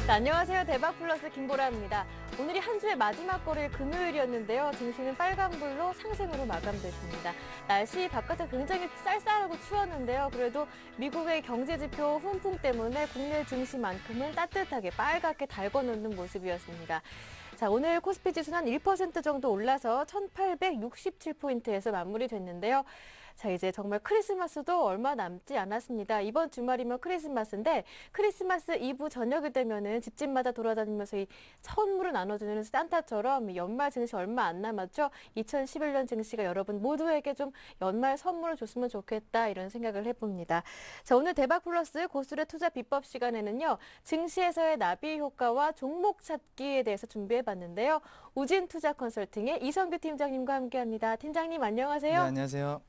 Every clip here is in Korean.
네, 안녕하세요. 대박플러스 김보라입니다. 오늘이 한 주의 마지막 거래일 금요일이었는데요. 증시는 빨간불로 상승으로 마감됐습니다. 날씨 바깥은 굉장히 쌀쌀하고 추웠는데요. 그래도 미국의 경제지표 훈풍 때문에 국내 증시만큼은 따뜻하게 빨갛게 달궈놓는 모습이었습니다. 자, 오늘 코스피 지수는 한 1% 정도 올라서 1867포인트에서 마무리됐는데요. 자, 이제 정말 크리스마스도 얼마 남지 않았습니다. 이번 주말이면 크리스마스인데 크리스마스 이브 저녁이 되면은 집집마다 돌아다니면서 이 선물을 나눠주는 산타처럼 연말 증시 얼마 안 남았죠. 2011년 증시가 여러분 모두에게 좀 연말 선물을 줬으면 좋겠다 이런 생각을 해봅니다. 자, 오늘 대박플러스 고수의 투자 비법 시간에는요. 증시에서의 나비 효과와 종목 찾기에 대해서 준비해봤는데요. 우진투자 컨설팅의 이성규 팀장님과 함께합니다. 팀장님 안녕하세요. 네, 안녕하세요.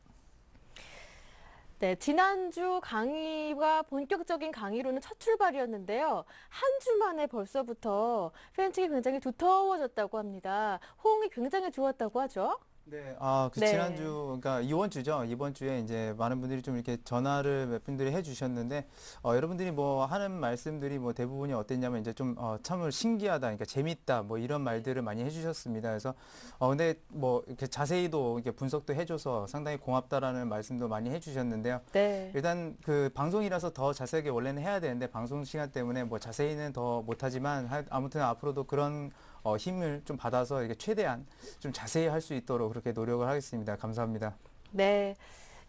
네, 지난주 강의가 본격적인 강의로는 첫 출발이었는데요. 한 주 만에 벌써부터 팬층이 굉장히 두터워졌다고 합니다. 호응이 굉장히 좋았다고 하죠? 네, 네. 지난주, 그러니까 이번 주죠. 이번 주에 이제 많은 분들이 좀 이렇게 전화를 몇 분들이 해주셨는데, 여러분들이 뭐 하는 말씀들이 뭐 대부분이 어땠냐면 이제 좀, 참 신기하다, 그러니까 재밌다, 뭐 이런 말들을 많이 해주셨습니다. 그래서, 근데 뭐 이렇게 자세히도 이렇게 분석도 해줘서 상당히 고맙다라는 말씀도 많이 해주셨는데요. 네. 일단 그 방송이라서 더 자세하게 원래는 해야 되는데 방송 시간 때문에 뭐 자세히는 더 못하지만 아무튼 앞으로도 그런 힘을 좀 받아서 이렇게 최대한 좀 자세히 할 수 있도록 그렇게 노력을 하겠습니다. 감사합니다. 네.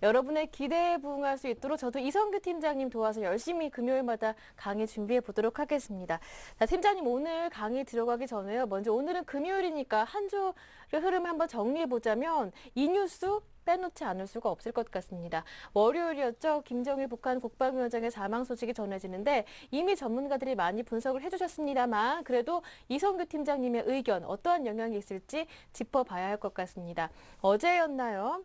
여러분의 기대에 부응할 수 있도록 저도 이성규 팀장님 도와서 열심히 금요일마다 강의 준비해 보도록 하겠습니다. 자, 팀장님 오늘 강의 들어가기 전에요. 먼저 오늘은 금요일이니까 한 주의 흐름을 한번 정리해 보자면 이 뉴스 빼놓지 않을 수가 없을 것 같습니다. 월요일이었죠. 김정일 북한 국방위원장의 사망 소식이 전해지는데 이미 전문가들이 많이 분석을 해주셨습니다만 그래도 이성규 팀장님의 의견 어떠한 영향이 있을지 짚어봐야 할 것 같습니다. 어제였나요?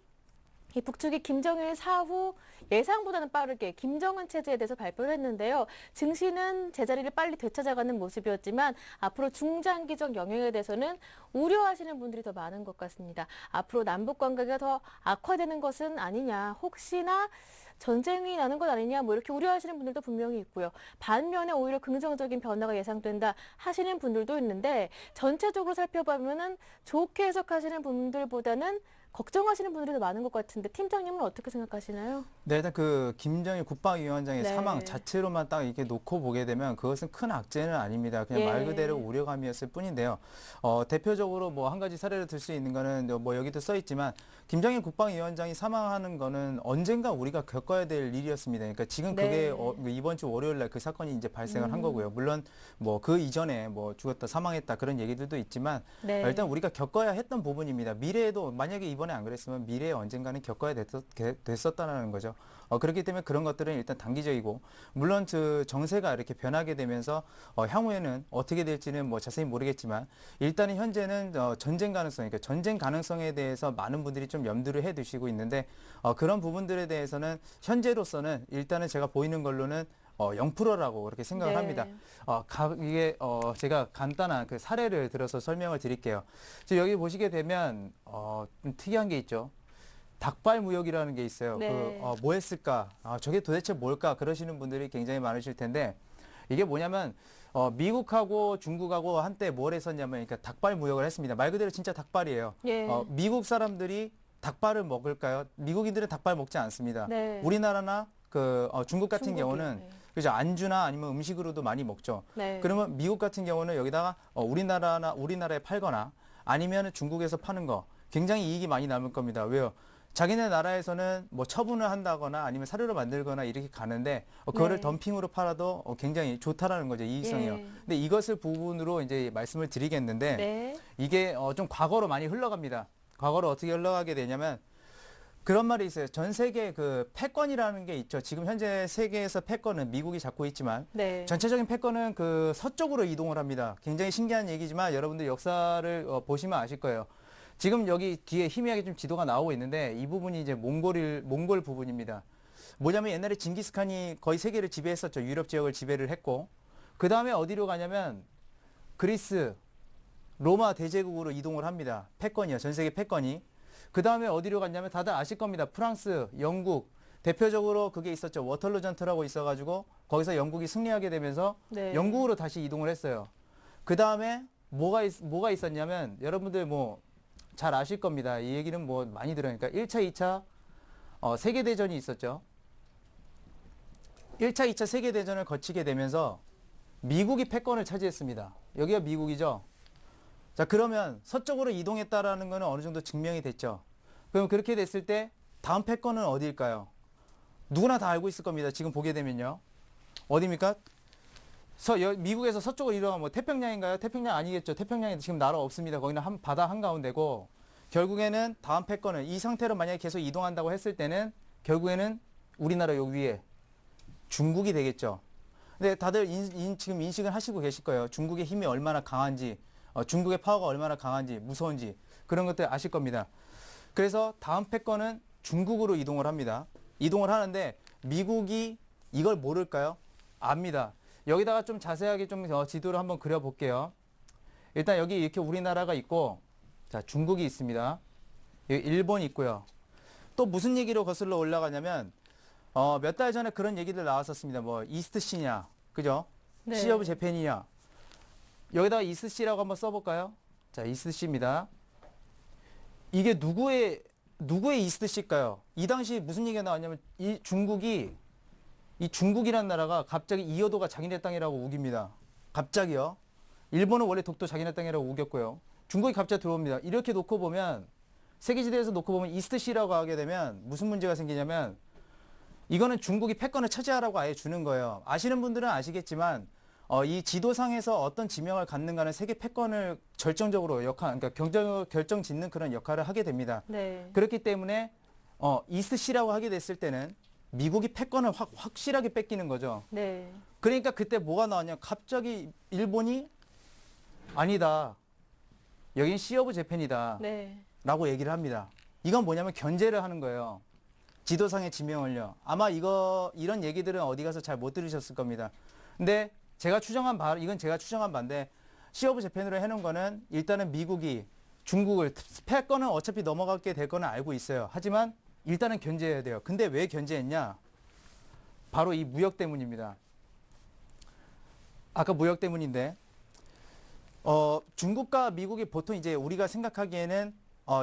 이 북측이 김정일 사후 예상보다는 빠르게 김정은 체제에 대해서 발표를 했는데요. 증시는 제자리를 빨리 되찾아가는 모습이었지만 앞으로 중장기적 영향에 대해서는 우려하시는 분들이 더 많은 것 같습니다. 앞으로 남북 관계가 더 악화되는 것은 아니냐, 혹시나 전쟁이 나는 것 아니냐, 뭐 이렇게 우려하시는 분들도 분명히 있고요. 반면에 오히려 긍정적인 변화가 예상된다 하시는 분들도 있는데 전체적으로 살펴보면은 좋게 해석하시는 분들보다는 걱정하시는 분들이 더 많은 것 같은데 팀장님은 어떻게 생각하시나요? 네, 일단 그 김정일 국방위원장의 네. 사망 자체로만 딱 이렇게 놓고 보게 되면 그것은 큰 악재는 아닙니다. 그냥 예. 말 그대로 우려감이었을 뿐인데요. 대표적으로 뭐 한 가지 사례를 들 수 있는 거는 뭐 여기도 써 있지만 김정일 국방위원장이 사망하는 거는 언젠가 우리가 겪어야 될 일이었습니다. 그러니까 지금 네. 그게 이번 주 월요일 날 그 사건이 이제 발생을 한 거고요. 물론 뭐 그 이전에 뭐 죽었다 사망했다 그런 얘기들도 있지만 네. 일단 우리가 겪어야 했던 부분입니다. 미래에도 만약에 이번에 안 그랬으면 미래에 언젠가는 겪어야 됐었다는 거죠. 그렇기 때문에 그런 것들은 일단 단기적이고 물론 그 정세가 이렇게 변하게 되면서 향후에는 어떻게 될지는 뭐 자세히 모르겠지만 일단은 현재는 전쟁 가능성, 그러니까 전쟁 가능성에 대해서 많은 분들이 좀 염두를 해두시고 있는데 그런 부분들에 대해서는 현재로서는 일단은 제가 보이는 걸로는 0%라고 그렇게 생각을 네. 합니다. 이게 제가 간단한 그 사례를 들어서 설명을 드릴게요. 지금 여기 보시게 되면 좀 특이한 게 있죠. 닭발 무역이라는 게 있어요. 네. 뭐 했을까? 저게 도대체 뭘까? 그러시는 분들이 굉장히 많으실 텐데 이게 뭐냐면 미국하고 중국하고 한때 뭘 했었냐면 그러니까 닭발 무역을 했습니다. 말 그대로 진짜 닭발이에요. 예. 미국 사람들이 닭발을 먹을까요? 미국인들은 닭발 먹지 않습니다. 네. 우리나라나 중국 같은 중국이, 경우는 네. 그죠, 안주나 아니면 음식으로도 많이 먹죠. 네. 그러면 미국 같은 경우는 여기다가 우리나라에 팔거나 아니면 중국에서 파는 거 굉장히 이익이 많이 남을 겁니다. 왜요? 자기네 나라에서는 뭐 처분을 한다거나 아니면 사료를 만들거나 이렇게 가는데 그거를 네. 덤핑으로 팔아도 굉장히 좋다라는 거죠. 이익성이요. 예. 근데 이것을 부분으로 이제 말씀을 드리겠는데 네. 이게 좀 과거로 많이 흘러갑니다. 과거로 어떻게 흘러가게 되냐면 그런 말이 있어요. 전 세계 그 패권이라는 게 있죠. 지금 현재 세계에서 패권은 미국이 잡고 있지만 네. 전체적인 패권은 그 서쪽으로 이동을 합니다. 굉장히 신기한 얘기지만 여러분들 역사를 보시면 아실 거예요. 지금 여기 뒤에 희미하게 좀 지도가 나오고 있는데 이 부분이 이제 몽골 부분입니다. 뭐냐면 옛날에 징기스칸이 거의 세계를 지배했었죠. 유럽 지역을 지배를 했고 그 다음에 어디로 가냐면 그리스, 로마 대제국으로 이동을 합니다. 패권이요. 전 세계 패권이. 그 다음에 어디로 갔냐면 다들 아실 겁니다. 프랑스, 영국, 대표적으로 그게 있었죠. 워털루 전투라고 있어가지고 거기서 영국이 승리하게 되면서 네. 영국으로 다시 이동을 했어요. 그 다음에 뭐가 있었냐면 여러분들 뭐 잘 아실 겁니다. 이 얘기는 뭐 많이 들으니까 1차, 2차 세계대전이 있었죠. 1차, 2차 세계대전을 거치게 되면서 미국이 패권을 차지했습니다. 여기가 미국이죠. 자, 그러면 서쪽으로 이동했다라는 것은 어느 정도 증명이 됐죠. 그럼 그렇게 됐을 때 다음 패권은 어디일까요? 누구나 다 알고 있을 겁니다. 지금 보게 되면요. 어디입니까? 미국에서 서쪽으로 이동하면 뭐 태평양인가요? 태평양 아니겠죠. 태평양에 지금 나라 없습니다. 거기는 바다 한가운데고 결국에는 다음 패권은 이 상태로 만약에 계속 이동한다고 했을 때는 결국에는 우리나라 요 위에 중국이 되겠죠. 근데 다들 지금 인식을 하시고 계실 거예요. 중국의 힘이 얼마나 강한지, 중국의 파워가 얼마나 강한지, 무서운지 그런 것들 아실 겁니다. 그래서 다음 패권은 중국으로 이동을 합니다. 이동을 하는데 미국이 이걸 모를까요? 압니다. 여기다가 좀 자세하게 좀 지도를 한번 그려볼게요. 일단 여기 이렇게 우리나라가 있고, 자, 중국이 있습니다. 여기 일본이 있고요. 또 무슨 얘기로 거슬러 올라가냐면, 몇 달 전에 그런 얘기들 나왔었습니다. 뭐, 이스트시냐, 그죠? 네. 시 오브 재팬이냐. 여기다가 이스트시라고 한번 써볼까요? 자, 이스트시입니다. 이게 누구의 이스트시일까요? 이 당시 무슨 얘기가 나왔냐면, 이 중국이라는 나라가 갑자기 이어도가 자기네 땅이라고 우깁니다. 갑자기요. 일본은 원래 독도 자기네 땅이라고 우겼고요. 중국이 갑자기 들어옵니다. 이렇게 놓고 보면 세계지도에서 놓고 보면 이스트시라고 하게 되면 무슨 문제가 생기냐면 이거는 중국이 패권을 차지하라고 아예 주는 거예요. 아시는 분들은 아시겠지만 이 지도상에서 어떤 지명을 갖는가는 세계 패권을 절정적으로 그러니까 결정 짓는 그런 역할을 하게 됩니다. 네. 그렇기 때문에 이스트시라고 하게 됐을 때는 미국이 패권을 확실하게 뺏기는 거죠. 네. 그러니까 그때 뭐가 나왔냐? 갑자기 일본이 아니다. 여긴 시 오브 재팬이다. 네. 라고 얘기를 합니다. 이건 뭐냐면 견제를 하는 거예요. 지도상의 지명을요. 아마 이런 얘기들은 어디 가서 잘 못 들으셨을 겁니다. 근데 이건 제가 추정한 바인데 시 오브 재팬으로 해놓은 거는 일단은 미국이 중국을 패권은 어차피 넘어가게 될 거는 알고 있어요. 하지만 일단은 견제해야 돼요. 근데 왜 견제했냐? 바로 이 무역 때문입니다. 아까 무역 때문인데, 중국과 미국이 보통 이제 우리가 생각하기에는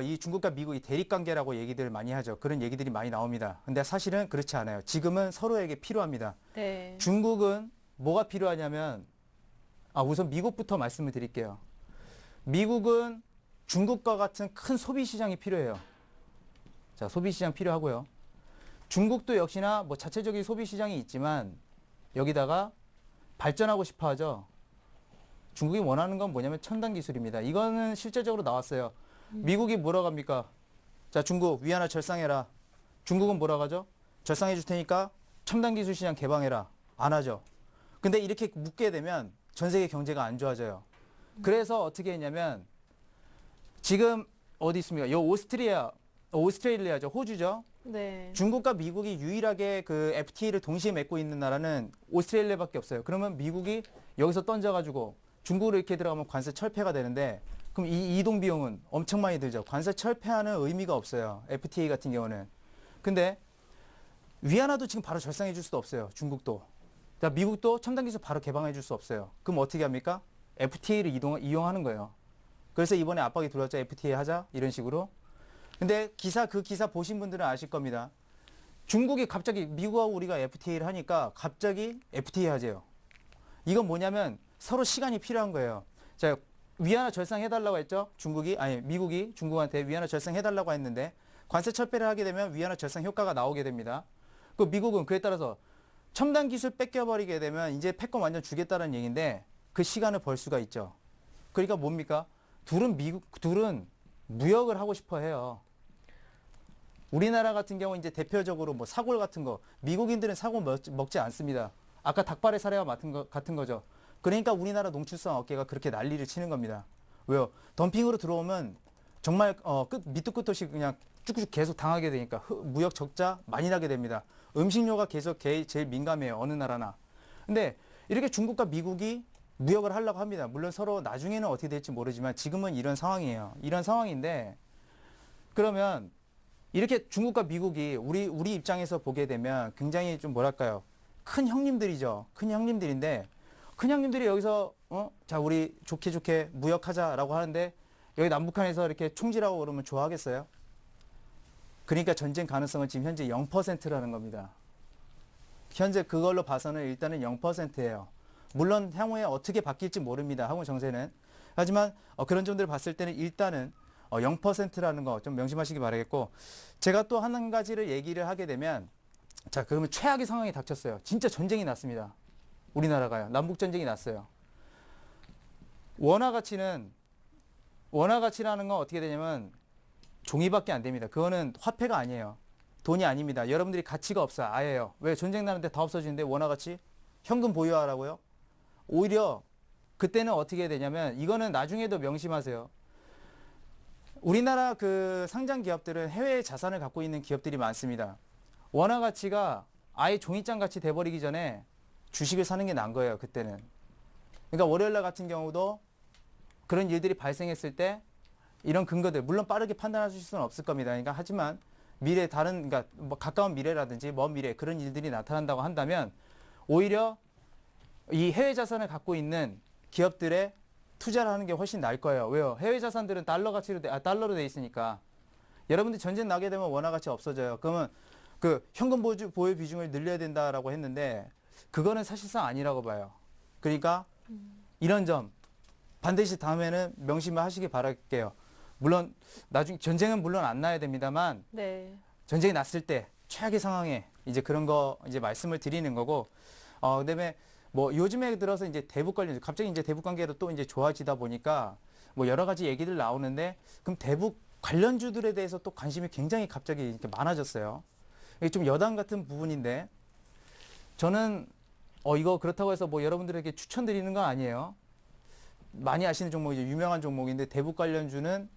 이 중국과 미국이 대립관계라고 얘기들 많이 하죠. 그런 얘기들이 많이 나옵니다. 근데 사실은 그렇지 않아요. 지금은 서로에게 필요합니다. 네. 중국은 뭐가 필요하냐면, 우선 미국부터 말씀을 드릴게요. 미국은 중국과 같은 큰 소비 시장이 필요해요. 자, 소비 시장 필요하고요. 중국도 역시나 뭐 자체적인 소비 시장이 있지만 여기다가 발전하고 싶어 하죠. 중국이 원하는 건 뭐냐면 첨단 기술입니다. 이거는 실제적으로 나왔어요. 미국이 뭐라고 합니까? 자, 중국 위안화 절상해라. 중국은 뭐라고 하죠? 절상해 줄 테니까 첨단 기술 시장 개방해라. 안 하죠. 근데 이렇게 묶게 되면 전 세계 경제가 안 좋아져요. 그래서 어떻게 했냐면 지금 어디 있습니까? 요 오스트레일리아죠. 호주죠. 네. 중국과 미국이 유일하게 그 FTA를 동시에 맺고 있는 나라는 오스트레일리아밖에 없어요. 그러면 미국이 여기서 던져가지고 중국으로 이렇게 들어가면 관세 철폐가 되는데 그럼 이 이동 비용은 엄청 많이 들죠. 관세 철폐하는 의미가 없어요. FTA 같은 경우는. 근데 위안화도 지금 바로 절상해 줄 수도 없어요. 중국도. 자, 미국도 첨단 기술 바로 개방해 줄 수 없어요. 그럼 어떻게 합니까? FTA를 이용하는 거예요. 그래서 이번에 압박이 들어왔죠. FTA 하자 이런 식으로. 근데 그 기사 보신 분들은 아실 겁니다. 중국이 갑자기 미국하고 우리가 FTA를 하니까 갑자기 FTA 하재요. 이건 뭐냐면 서로 시간이 필요한 거예요. 자, 위안화 절상해달라고 했죠. 미국이 중국한테 위안화 절상해달라고 했는데 관세 철폐를 하게 되면 위안화 절상 효과가 나오게 됩니다. 그 미국은 그에 따라서 첨단 기술 뺏겨버리게 되면 이제 패권 완전 주겠다는 얘기인데 그 시간을 벌 수가 있죠. 그러니까 뭡니까? 둘은 무역을 하고 싶어 해요. 우리나라 같은 경우 이제 대표적으로 뭐 사골 같은 거, 미국인들은 사골 먹지 않습니다. 아까 닭발의 사례와 같은 거죠. 그러니까 우리나라 농축산 업계가 그렇게 난리를 치는 겁니다. 왜요? 덤핑으로 들어오면 정말 밑도 끝도 없이 그냥 쭉쭉 계속 당하게 되니까 무역 적자 많이 나게 됩니다. 음식료가 계속 제일 민감해요. 어느 나라나. 근데 이렇게 중국과 미국이 무역을 하려고 합니다. 물론 서로 나중에는 어떻게 될지 모르지만 지금은 이런 상황이에요. 이런 상황인데 그러면 이렇게 중국과 미국이 우리 입장에서 보게 되면 굉장히 좀 뭐랄까요? 큰 형님들이죠. 큰 형님들인데 큰 형님들이 여기서 자 우리 좋게 좋게 무역하자라고 하는데 여기 남북한에서 이렇게 총질하고 그러면 좋아하겠어요? 그러니까 전쟁 가능성은 지금 현재 0%라는 겁니다. 현재 그걸로 봐서는 일단은 0%예요. 물론 향후에 어떻게 바뀔지 모릅니다. 한국 정세는. 하지만 그런 점들을 봤을 때는 일단은 0%라는 거 좀 명심하시기 바라겠고, 제가 또 한 가지를 얘기를 하게 되면, 자 그러면 최악의 상황이 닥쳤어요. 진짜 전쟁이 났습니다. 우리나라가요. 남북 전쟁이 났어요. 원화 가치라는 건 어떻게 되냐면 종이밖에 안 됩니다. 그거는 화폐가 아니에요. 돈이 아닙니다. 여러분들이 가치가 없어요. 아예요. 왜? 전쟁 나는데 다 없어지는데 원화 가치? 현금 보유하라고요? 오히려 그때는 어떻게 되냐면, 이거는 나중에도 명심하세요. 우리나라 그 상장 기업들은 해외 자산을 갖고 있는 기업들이 많습니다. 원화 가치가 아예 종이장 같이 돼버리기 전에 주식을 사는 게 나은 거예요, 그때는. 그러니까 월요일날 같은 경우도 그런 일들이 발생했을 때 이런 근거들, 물론 빠르게 판단하실 수는 없을 겁니다. 그러니까 하지만 미래 그러니까 뭐 가까운 미래라든지 먼 미래 그런 일들이 나타난다고 한다면 오히려 이 해외 자산을 갖고 있는 기업들의 투자를 하는 게 훨씬 나을 거예요. 왜요? 해외 자산들은 달러로 돼 있으니까. 여러분들 전쟁 나게 되면 원화 가치 없어져요. 그러면 그 현금 보유 비중을 늘려야 된다라고 했는데 그거는 사실상 아니라고 봐요. 그러니까 이런 점 반드시 다음에는 명심을 하시기 바랄게요. 물론 나중에 전쟁은 물론 안 나야 됩니다만, 네. 전쟁이 났을 때 최악의 상황에 이제 그런 거 이제 말씀을 드리는 거고, 그다음에 뭐 요즘에 들어서 이제 대북 관련, 갑자기 이제 대북 관계도 또 이제 좋아지다 보니까 뭐 여러 가지 얘기들 나오는데, 그럼 대북 관련주들에 대해서 또 관심이 굉장히 갑자기 이렇게 많아졌어요. 이게 좀 여담 같은 부분인데, 저는 이거 그렇다고 해서 뭐 여러분들에게 추천드리는 건 아니에요. 많이 아시는 종목이죠. 유명한 종목인데 대북 관련주는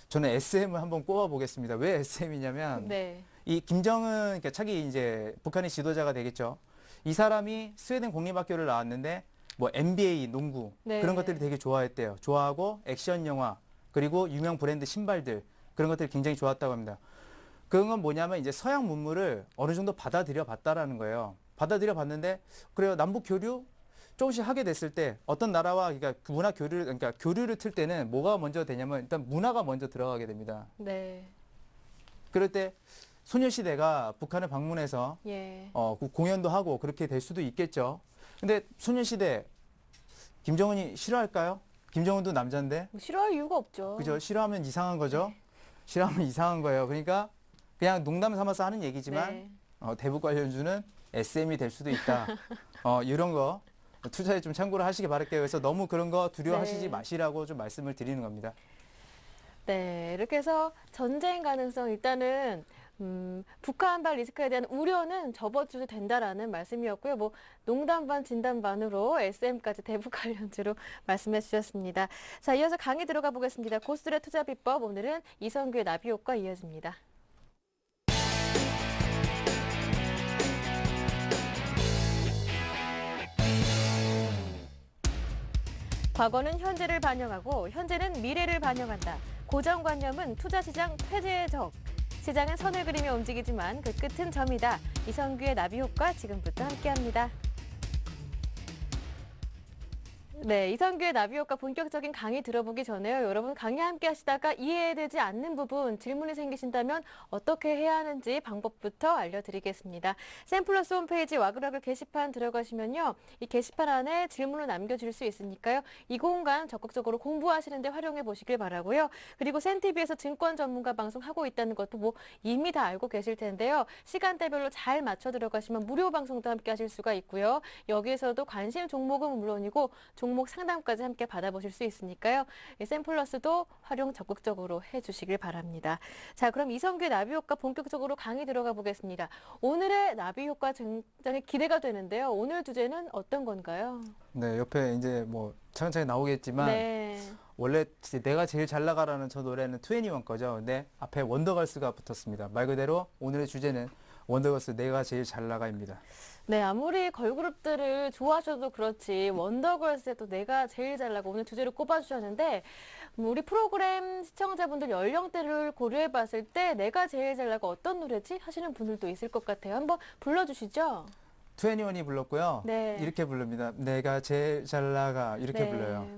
저는 SM을 한번 꼽아 보겠습니다. 왜 SM이냐면 네. 이 김정은, 그러니까 차기 이제 북한의 지도자가 되겠죠. 이 사람이 스웨덴 공립학교를 나왔는데 뭐 NBA, 농구 네. 그런 것들을 되게 좋아했대요. 좋아하고 액션 영화 그리고 유명 브랜드 신발들 그런 것들이 굉장히 좋았다고 합니다. 그런 건 뭐냐면 이제 서양 문물을 어느 정도 받아들여 봤다라는 거예요. 받아들여 봤는데 그래요. 남북 교류 조금씩 하게 됐을 때 어떤 나라와 그러니까 그러니까 교류를 틀 때는 뭐가 먼저 되냐면 일단 문화가 먼저 들어가게 됩니다. 네. 그럴 때 소녀시대가 북한을 방문해서 예. 그 공연도 하고 그렇게 될 수도 있겠죠. 근데 소녀시대 김정은이 싫어할까요? 김정은도 남자인데. 뭐 싫어할 이유가 없죠. 그죠? 싫어하면 이상한 거죠. 네. 싫어하면 이상한 거예요. 그러니까 그냥 농담 삼아서 하는 얘기지만 네. 대북 관련주는 SM이 될 수도 있다. 이런 거 투자에 좀 참고를 하시기 바랄게요. 그래서 너무 그런 거 두려워하시지 네. 마시라고 좀 말씀을 드리는 겁니다. 네, 이렇게 해서 전쟁 가능성 일단은 북한발 리스크에 대한 우려는 접어줘도 된다라는 말씀이었고요. 뭐 농담 반 진담 반으로 SM까지 대북 관련주로 말씀해 주셨습니다. 자, 이어서 강의 들어가 보겠습니다. 고스톱의 투자 비법, 오늘은 이성규의 나비효과 이어집니다. 과거는 현재를 반영하고 현재는 미래를 반영한다. 고정관념은 투자시장 폐쇄의 적. 시장은 선을 그리며 움직이지만 그 끝은 점이다. 이성규의 나비효과 지금부터 함께합니다. 네, 이성규의 나비효과 본격적인 강의 들어보기 전에요. 여러분 강의 함께 하시다가 이해되지 않는 부분, 질문이 생기신다면 어떻게 해야 하는지 방법부터 알려드리겠습니다. 샘플러스 홈페이지 와글와글 게시판 들어가시면요. 이 게시판 안에 질문을 남겨줄 수 있으니까요. 이 공간 적극적으로 공부하시는 데 활용해 보시길 바라고요. 그리고 센TV에서 증권 전문가 방송 하고 있다는 것도 뭐 이미 다 알고 계실 텐데요. 시간대별로 잘 맞춰 들어가시면 무료 방송도 함께 하실 수가 있고요. 여기에서도 관심 종목은 물론이고 종목 상담까지 함께 받아보실 수 있으니까요. 샘플러스도 활용 적극적으로 해주시길 바랍니다. 자, 그럼 이성규의 나비효과 본격적으로 강의 들어가 보겠습니다. 오늘의 나비효과 굉장히 기대가 되는데요. 오늘 주제는 어떤 건가요? 네, 옆에 이제 뭐 차근차근 나오겠지만 네. 원래 내가 제일 잘 나가라는 저 노래는 21 거죠. 근데 앞에 원더걸스가 붙었습니다. 말 그대로 오늘의 주제는 원더걸스 내가 제일 잘 나가입니다. 네, 아무리 걸그룹들을 좋아하셔도 그렇지 원더걸스에 또 내가 제일 잘 나가 오늘 주제를 꼽아주셨는데 우리 프로그램 시청자분들 연령대를 고려해 봤을 때 내가 제일 잘 나가 어떤 노래지 하시는 분들도 있을 것 같아요. 한번 불러주시죠. 투애니원이 불렀고요. 네. 이렇게 부릅니다. 내가 제일 잘 나가 이렇게 네. 불러요.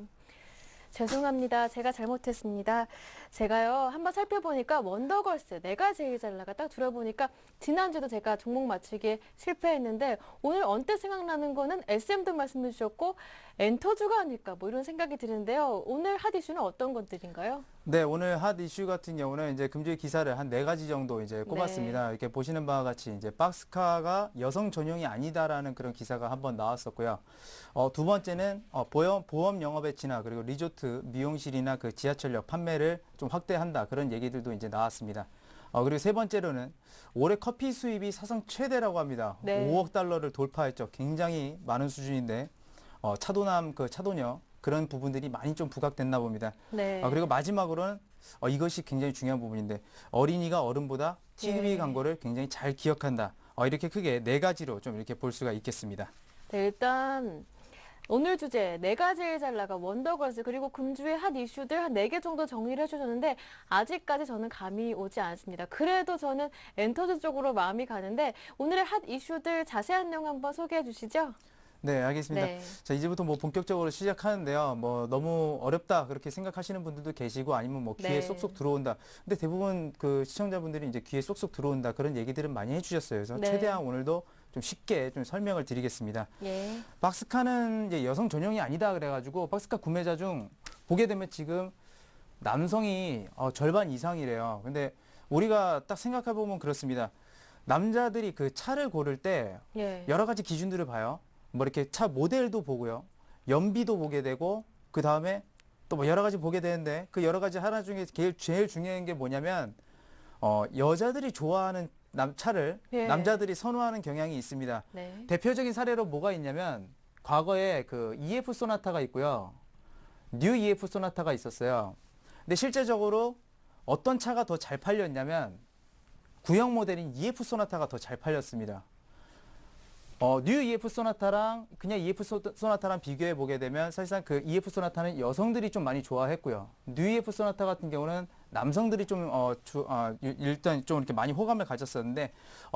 죄송합니다. 제가 잘못했습니다. 제가요, 한번 살펴보니까 원더걸스, 내가 제일 잘 나가 딱 들어보니까 지난주도 제가 종목 맞추기에 실패했는데 오늘 언뜻 생각나는 거는 SM도 말씀해 주셨고 엔터주가 아닐까 뭐 이런 생각이 드는데요. 오늘 핫 이슈는 어떤 것들인가요? 네, 오늘 핫 이슈 같은 경우는 이제 금주의 기사를 한 4가지 정도 이제 꼽았습니다. 네. 이렇게 보시는 바와 같이 이제 박스카가 여성 전용이 아니다라는 그런 기사가 한번 나왔었고요. 두 번째는 보험 영업의 진화 그리고 리조트, 미용실이나 그 지하철역 판매를 좀 확대한다 그런 얘기들도 이제 나왔습니다. 그리고 세 번째로는 올해 커피 수입이 사상 최대라고 합니다. 네. 5억 달러를 돌파했죠. 굉장히 많은 수준인데 차도남 그 차도녀 그런 부분들이 많이 좀 부각됐나 봅니다. 네. 그리고 마지막으로는 이것이 굉장히 중요한 부분인데 어린이가 어른보다 TV 예. 광고를 굉장히 잘 기억한다. 이렇게 크게 4가지로 좀 이렇게 볼 수가 있겠습니다. 네, 일단 오늘 주제 내가 제일 잘 나가 원더걸스 그리고 금주의 핫 이슈들 한 4개 정도 정리를 해주셨는데 아직까지 저는 감이 오지 않습니다. 그래도 저는 엔터주 쪽으로 마음이 가는데 오늘의 핫 이슈들 자세한 내용 한번 소개해 주시죠. 네, 알겠습니다. 네. 자, 이제부터 뭐 본격적으로 시작하는데요. 뭐 너무 어렵다 그렇게 생각하시는 분들도 계시고 아니면 뭐 귀에 네. 쏙쏙 들어온다. 근데 대부분 그 시청자분들이 이제 귀에 쏙쏙 들어온다 그런 얘기들은 많이 해주셨어요. 그래서 네. 최대한 오늘도 좀 쉽게 좀 설명을 드리겠습니다. 예. 박스카는 이제 여성 전용이 아니다 그래가지고 박스카 구매자 중 보게 되면 지금 남성이 절반 이상이래요. 근데 우리가 딱 생각해 보면 그렇습니다. 남자들이 그 차를 고를 때 예. 여러 가지 기준들을 봐요. 뭐 이렇게 차 모델도 보고요. 연비도 보게 되고 그 다음에 또 뭐 여러 가지 보게 되는데 그 여러 가지 하나 중에 제일 중요한 게 뭐냐면 여자들이 좋아하는 차를 예. 남자들이 선호하는 경향이 있습니다. 네. 대표적인 사례로 뭐가 있냐면 과거에 그 EF 소나타가 있고요. 뉴 EF 소나타가 있었어요. 근데 실제적으로 어떤 차가 더 잘 팔렸냐면 구형 모델인 EF 소나타가 더 잘 팔렸습니다. 뉴 EF 소나타랑 그냥 EF 소나타랑 비교해 보게 되면 사실상 그 EF 소나타는 여성들이 좀 많이 좋아했고요. 뉴 EF 소나타 같은 경우는 남성들이 좀 일단 좀 이렇게 많이 호감을 가졌었는데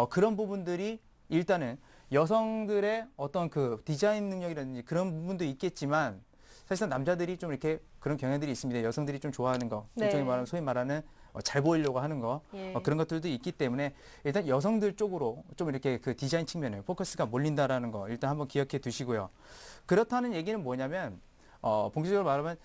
그런 부분들이 일단은 여성들의 어떤 그 디자인 능력이라든지 그런 부분도 있겠지만 사실상 남자들이 좀 이렇게 그런 경향들이 있습니다. 여성들이 좀 좋아하는 거, 네. 일종의 말하면 소위 말하는 잘 보이려고 하는 거 예. 그런 것들도 있기 때문에 일단 여성들 쪽으로 좀 이렇게 그 디자인 측면에 포커스가 몰린다라는 거 일단 한번 기억해 두시고요. 그렇다는 얘기는 뭐냐면 본격적으로 말하면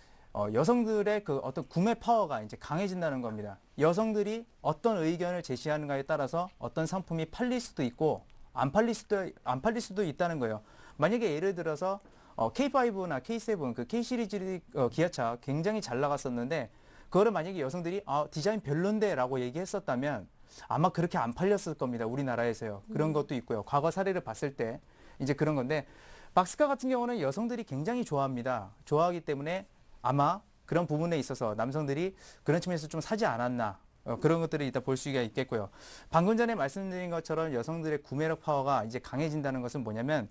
여성들의 그 어떤 구매 파워가 이제 강해진다는 겁니다. 여성들이 어떤 의견을 제시하는가에 따라서 어떤 상품이 팔릴 수도 있고 안 팔릴 수도 있다는 거예요. 만약에 예를 들어서 K5나 K7 그 K 시리즈 기아차 굉장히 잘 나갔었는데 그거를 만약에 여성들이 디자인 별론데라고 얘기했었다면 아마 그렇게 안 팔렸을 겁니다. 우리나라에서요. 그런 것도 있고요. 과거 사례를 봤을 때 이제 그런 건데 박스카 같은 경우는 여성들이 굉장히 좋아합니다. 좋아하기 때문에 아마 그런 부분에 있어서 남성들이 그런 측면에서 좀 사지 않았나 그런 것들을 이따 볼 수가 있겠고요. 방금 전에 말씀드린 것처럼 여성들의 구매력 파워가 이제 강해진다는 것은 뭐냐면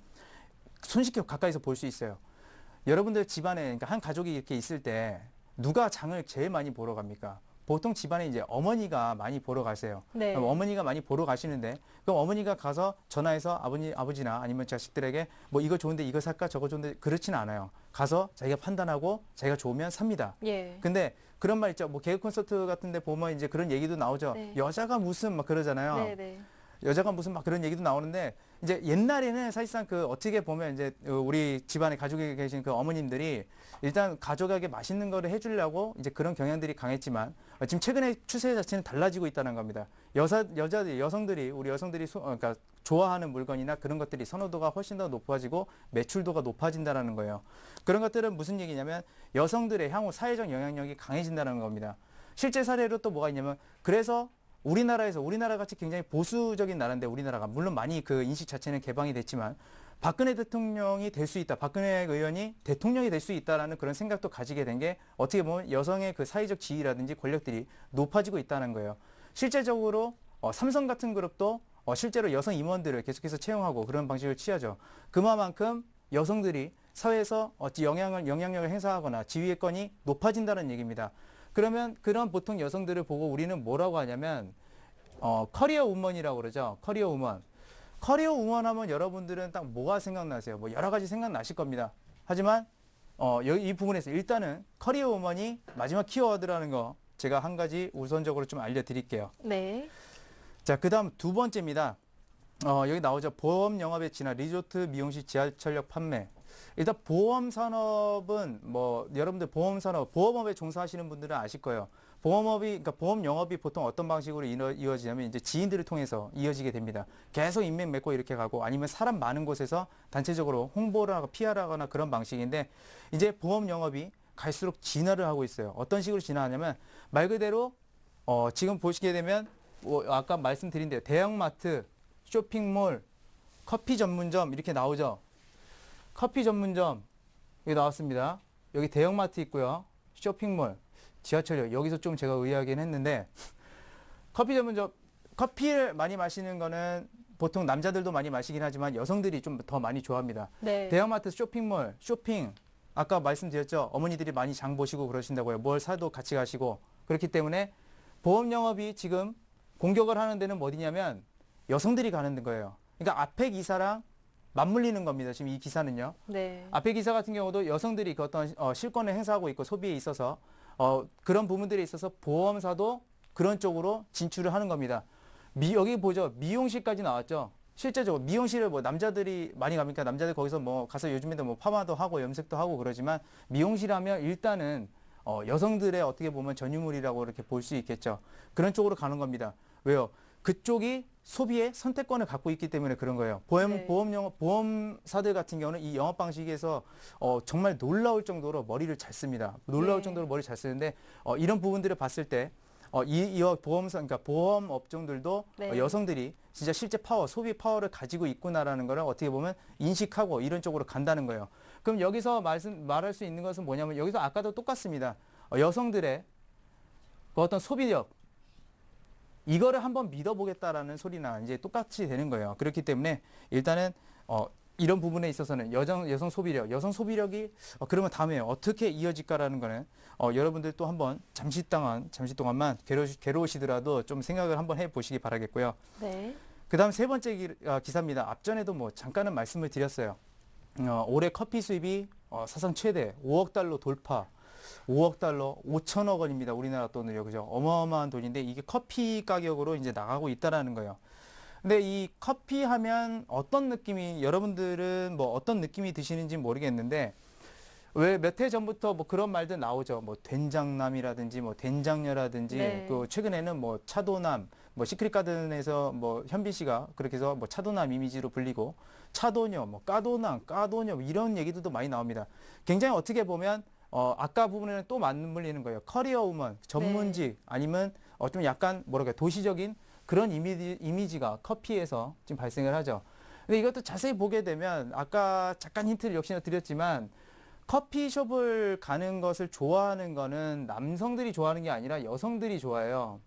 손쉽게 가까이서 볼 수 있어요. 여러분들 집안에 그러니까 한 가족이 이렇게 있을 때 누가 장을 제일 많이 보러 갑니까? 보통 집안에 이제 어머니가 많이 보러 가세요. 네. 그럼 어머니가 많이 보러 가시는데 그럼 어머니가 가서 전화해서 아버지나 아니면 자식들에게 뭐 이거 좋은데 이거 살까 저거 좋은데 그렇지는 않아요. 가서 자기가 판단하고 자기가 좋으면 삽니다. 예. 근데 그런 말 있죠. 뭐 개그 콘서트 같은 데 보면 이제 그런 얘기도 나오죠. 네. 여자가 무슨 막 그러잖아요. 네, 네. 여자가 무슨 막 그런 얘기도 나오는데 이제 옛날에는 사실상 그 어떻게 보면 이제 우리 집안에 가족에 계신 그 어머님들이 일단 가족에게 맛있는 거를 해주려고 이제 그런 경향들이 강했지만 지금 최근에 추세 자체는 달라지고 있다는 겁니다. 여성들이 우리 여성들이 그러니까 좋아하는 물건이나 그런 것들이 선호도가 훨씬 더 높아지고 매출도가 높아진다는 거예요. 그런 것들은 무슨 얘기냐면 여성들의 향후 사회적 영향력이 강해진다는 겁니다. 실제 사례로 또 뭐가 있냐면 그래서 우리나라 같이 굉장히 보수적인 나라인데 우리나라가 물론 많이 그 인식 자체는 개방이 됐지만 박근혜 대통령이 될 수 있다. 박근혜 의원이 대통령이 될 수 있다라는 그런 생각도 가지게 된 게 어떻게 보면 여성의 그 사회적 지위라든지 권력들이 높아지고 있다는 거예요. 실제적으로 삼성 같은 그룹도 실제로 여성 임원들을 계속해서 채용하고 그런 방식을 취하죠. 그만큼 여성들이 사회에서 영향력을 행사하거나 지위의 건이 높아진다는 얘기입니다. 그러면 그런 보통 여성들을 보고 우리는 뭐라고 하냐면 커리어 우먼이라고 그러죠. 커리어 우먼. 커리어 우먼 하면 여러분들은 딱 뭐가 생각나세요? 뭐 여러 가지 생각나실 겁니다. 하지만 이 부분에서 일단은 커리어 우먼이 마지막 키워드라는 거 제가 한 가지 우선적으로 좀 알려드릴게요. 네. 자, 그 다음 두 번째입니다. 여기 나오죠. 보험 영업의 진화, 리조트, 미용실, 지하철역 판매. 일단 보험 산업은 뭐 여러분들 보험 산업, 보험업에 종사하시는 분들은 아실 거예요. 그러니까 보험 영업이 보통 어떤 방식으로 이어지냐면 이제 지인들을 통해서 이어지게 됩니다. 계속 인맥 맺고 이렇게 가고 아니면 사람 많은 곳에서 단체적으로 홍보를 하고 PR하거나 그런 방식인데 이제 보험 영업이 갈수록 진화를 하고 있어요. 어떤 식으로 진화하냐면 말 그대로 지금 보시게 되면 아까 말씀드린 대로 대형마트, 쇼핑몰, 커피 전문점 이렇게 나오죠. 커피 전문점 여기 나왔습니다. 여기 대형마트 있고요. 쇼핑몰, 지하철역 여기서 좀 제가 의아하긴 했는데 커피 전문점 커피를 많이 마시는 거는 보통 남자들도 많이 마시긴 하지만 여성들이 좀 더 많이 좋아합니다. 네. 대형마트, 쇼핑몰, 쇼핑 아까 말씀드렸죠. 어머니들이 많이 장 보시고 그러신다고요. 뭘 사도 같이 가시고 그렇기 때문에 보험 영업이 지금 공격을 하는 데는 어디냐면 여성들이 가는 거예요. 그러니까 앞에 기사랑 맞물리는 겁니다. 지금 이 기사는요. 네. 앞에 기사 같은 경우도 여성들이 그 어떤 실권을 행사하고 있고 소비에 있어서 그런 부분들에 있어서 보험사도 그런 쪽으로 진출을 하는 겁니다. 여기 보죠. 미용실까지 나왔죠. 실제적으로 미용실을 뭐 남자들이 많이 가니까 남자들 거기서 뭐 가서 요즘에도 뭐 파마도 하고 염색도 하고 그러지만 미용실 하면 일단은 여성들의 어떻게 보면 전유물이라고 이렇게 볼 수 있겠죠. 그런 쪽으로 가는 겁니다. 왜요? 그쪽이 소비의 선택권을 갖고 있기 때문에 그런 거예요. 네. 보험사들 같은 경우는 이 영업 방식에서 정말 놀라울 정도로 머리를 잘 씁니다. 놀라울 네. 정도로 머리를 잘 쓰는데 이런 부분들을 봤을 때 그러니까 보험 업종들도 네. 여성들이 진짜 실제 소비 파워를 가지고 있구나라는 거를 어떻게 보면 인식하고 이런 쪽으로 간다는 거예요. 그럼 여기서 말할 수 있는 것은 뭐냐면 여기서 아까도 똑같습니다. 여성들의 그 어떤 소비력 이거를 한번 믿어보겠다라는 소리나 이제 똑같이 되는 거예요. 그렇기 때문에 일단은 이런 부분에 있어서는 여성 소비력이 그러면 다음에 어떻게 이어질까라는 거는 여러분들 또 한번 잠시 동안만 괴로우시더라도 좀 생각을 한번 해보시기 바라겠고요. 네. 그 다음 세 번째 기사입니다. 앞전에도 뭐 잠깐은 말씀을 드렸어요. 올해 커피 수입이 사상 최대 5억 달러 돌파. 5억 달러, 5천억 원입니다. 우리나라 돈으로요. 그죠? 어마어마한 돈인데 이게 커피 가격으로 이제 나가고 있다라는 거예요. 근데 이 커피 하면 여러분들은 뭐 어떤 느낌이 드시는지 모르겠는데 왜 몇 해 전부터 뭐 그런 말들 나오죠. 뭐 된장남이라든지 뭐 된장녀라든지 네. 그 최근에는 뭐 차도남, 뭐 시크릿 가든에서 뭐 현빈 씨가 그렇게 해서 뭐 차도남 이미지로 불리고 차도녀, 뭐 까도남, 까도녀 뭐 이런 얘기들도 많이 나옵니다. 굉장히 어떻게 보면 아까 부분에는 또 맞물리는 거예요. 커리어 우먼, 전문직, 아니면 좀 약간 뭐랄까 도시적인 그런 이미지가 커피에서 지금 발생을 하죠. 근데 이것도 자세히 보게 되면 아까 잠깐 힌트를 역시나 드렸지만 커피숍을 가는 것을 좋아하는 거는 남성들이 좋아하는 게 아니라 여성들이 좋아해요.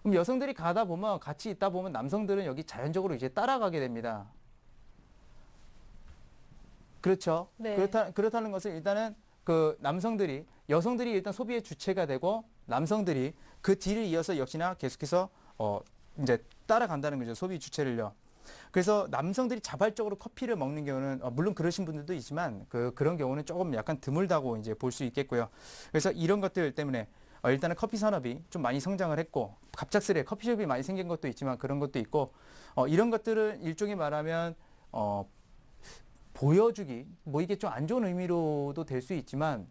그럼 여성들이 가다 보면 같이 있다 보면 남성들은 여기 자연적으로 이제 따라가게 됩니다. 그렇죠. 네. 그렇다는 것은 일단은 여성들이 일단 소비의 주체가 되고 남성들이 그 뒤를 이어서 역시나 계속해서 이제 따라간다는 거죠. 소비 주체를요. 그래서 남성들이 자발적으로 커피를 먹는 경우는 물론 그러신 분들도 있지만 그런 경우는 조금 약간 드물다고 이제 볼 수 있겠고요. 그래서 이런 것들 때문에 일단은 커피 산업이 좀 많이 성장을 했고 갑작스레 커피숍이 많이 생긴 것도 있지만 그런 것도 있고 이런 것들은 일종의 말하면 보여주기 뭐 이게 좀 안 좋은 의미로도 될 수 있지만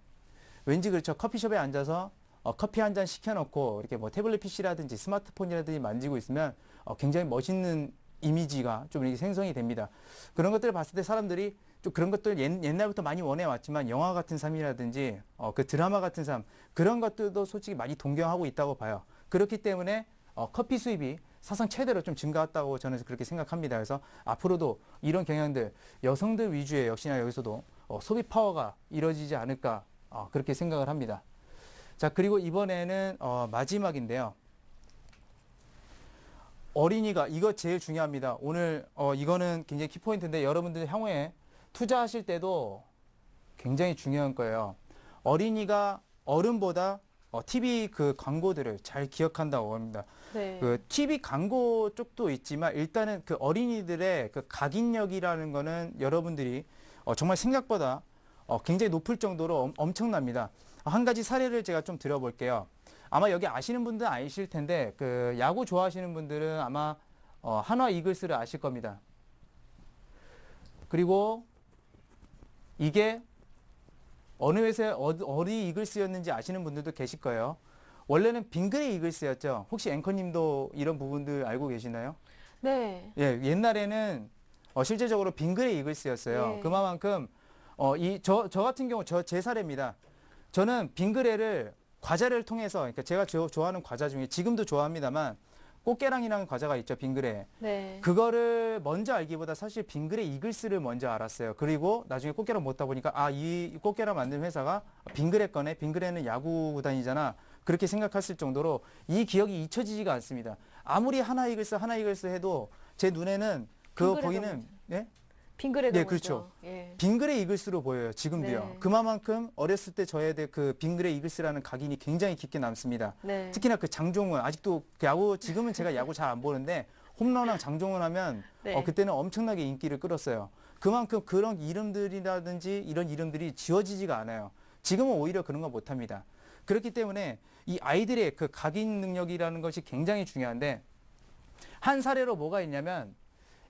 왠지 그렇죠. 커피숍에 앉아서 커피 한 잔 시켜놓고 이렇게 뭐 태블릿 PC라든지 스마트폰이라든지 만지고 있으면 굉장히 멋있는 이미지가 좀 이렇게 생성이 됩니다. 그런 것들을 봤을 때 사람들이 좀 그런 것들 옛날부터 많이 원해왔지만 영화 같은 삶이라든지 그 드라마 같은 삶 그런 것들도 솔직히 많이 동경하고 있다고 봐요. 그렇기 때문에 커피 수입이 사상 최대로 좀 증가했다고 저는 그렇게 생각합니다. 그래서 앞으로도 이런 경향들 여성들 위주의 역시나 여기서도 소비 파워가 이루어지지 않을까 그렇게 생각을 합니다. 자, 그리고 이번에는 마지막인데요. 어린이가 이거 제일 중요합니다. 오늘 이거는 굉장히 키포인트인데 여러분들 향후에 투자하실 때도 굉장히 중요한 거예요. 어린이가 어른보다 TV 그 광고들을 잘 기억한다고 합니다. 네. 그 TV 광고 쪽도 있지만 일단은 그 어린이들의 그 각인력이라는 거는 여러분들이 정말 생각보다 굉장히 높을 정도로 엄청납니다. 한 가지 사례를 제가 좀 드려볼게요. 아마 여기 아시는 분들은 아실 텐데 그 야구 좋아하시는 분들은 아마 한화 이글스를 아실 겁니다. 그리고 이게 어느 회사의 어디 이글스였는지 아시는 분들도 계실 거예요. 원래는 빙그레 이글스였죠. 혹시 앵커님도 이런 부분들 알고 계시나요? 네. 예, 옛날에는 실제적으로 빙그레 이글스였어요. 예. 그만큼 저 같은 경우 제 사례입니다. 저는 빙그레를 과자를 통해서 그러니까 제가 좋아하는 과자 중에 지금도 좋아합니다만 꽃게랑이라는 과자가 있죠, 빙그레. 네. 그거를 먼저 알기보다 사실 빙그레 이글스를 먼저 알았어요. 그리고 나중에 꽃게랑 먹다 보니까 이 꽃게랑 만든 회사가 빙그레 거네. 빙그레는 야구 구단이잖아. 그렇게 생각했을 정도로 이 기억이 잊혀지지가 않습니다. 아무리 하나 이글스 해도 제 눈에는 그거 빙그레가 보이는 먼저. 예? 빙그레가 네, 먼저. 그렇죠. 예. 빙그레 이글스로 보여요. 지금도요. 네. 그만큼 어렸을 때 저에 대해 그 빙그레 이글스라는 각인이 굉장히 깊게 남습니다. 네. 특히나 그 장종훈 아직도 그 야구 지금은 제가 야구 잘 안 보는데 홈런왕 장종훈 하면 네. 그때는 엄청나게 인기를 끌었어요. 그만큼 그런 이름들이라든지 이런 이름들이 지워지지가 않아요. 지금은 오히려 그런 거 못합니다. 그렇기 때문에 이 아이들의 그 각인 능력이라는 것이 굉장히 중요한데 한 사례로 뭐가 있냐면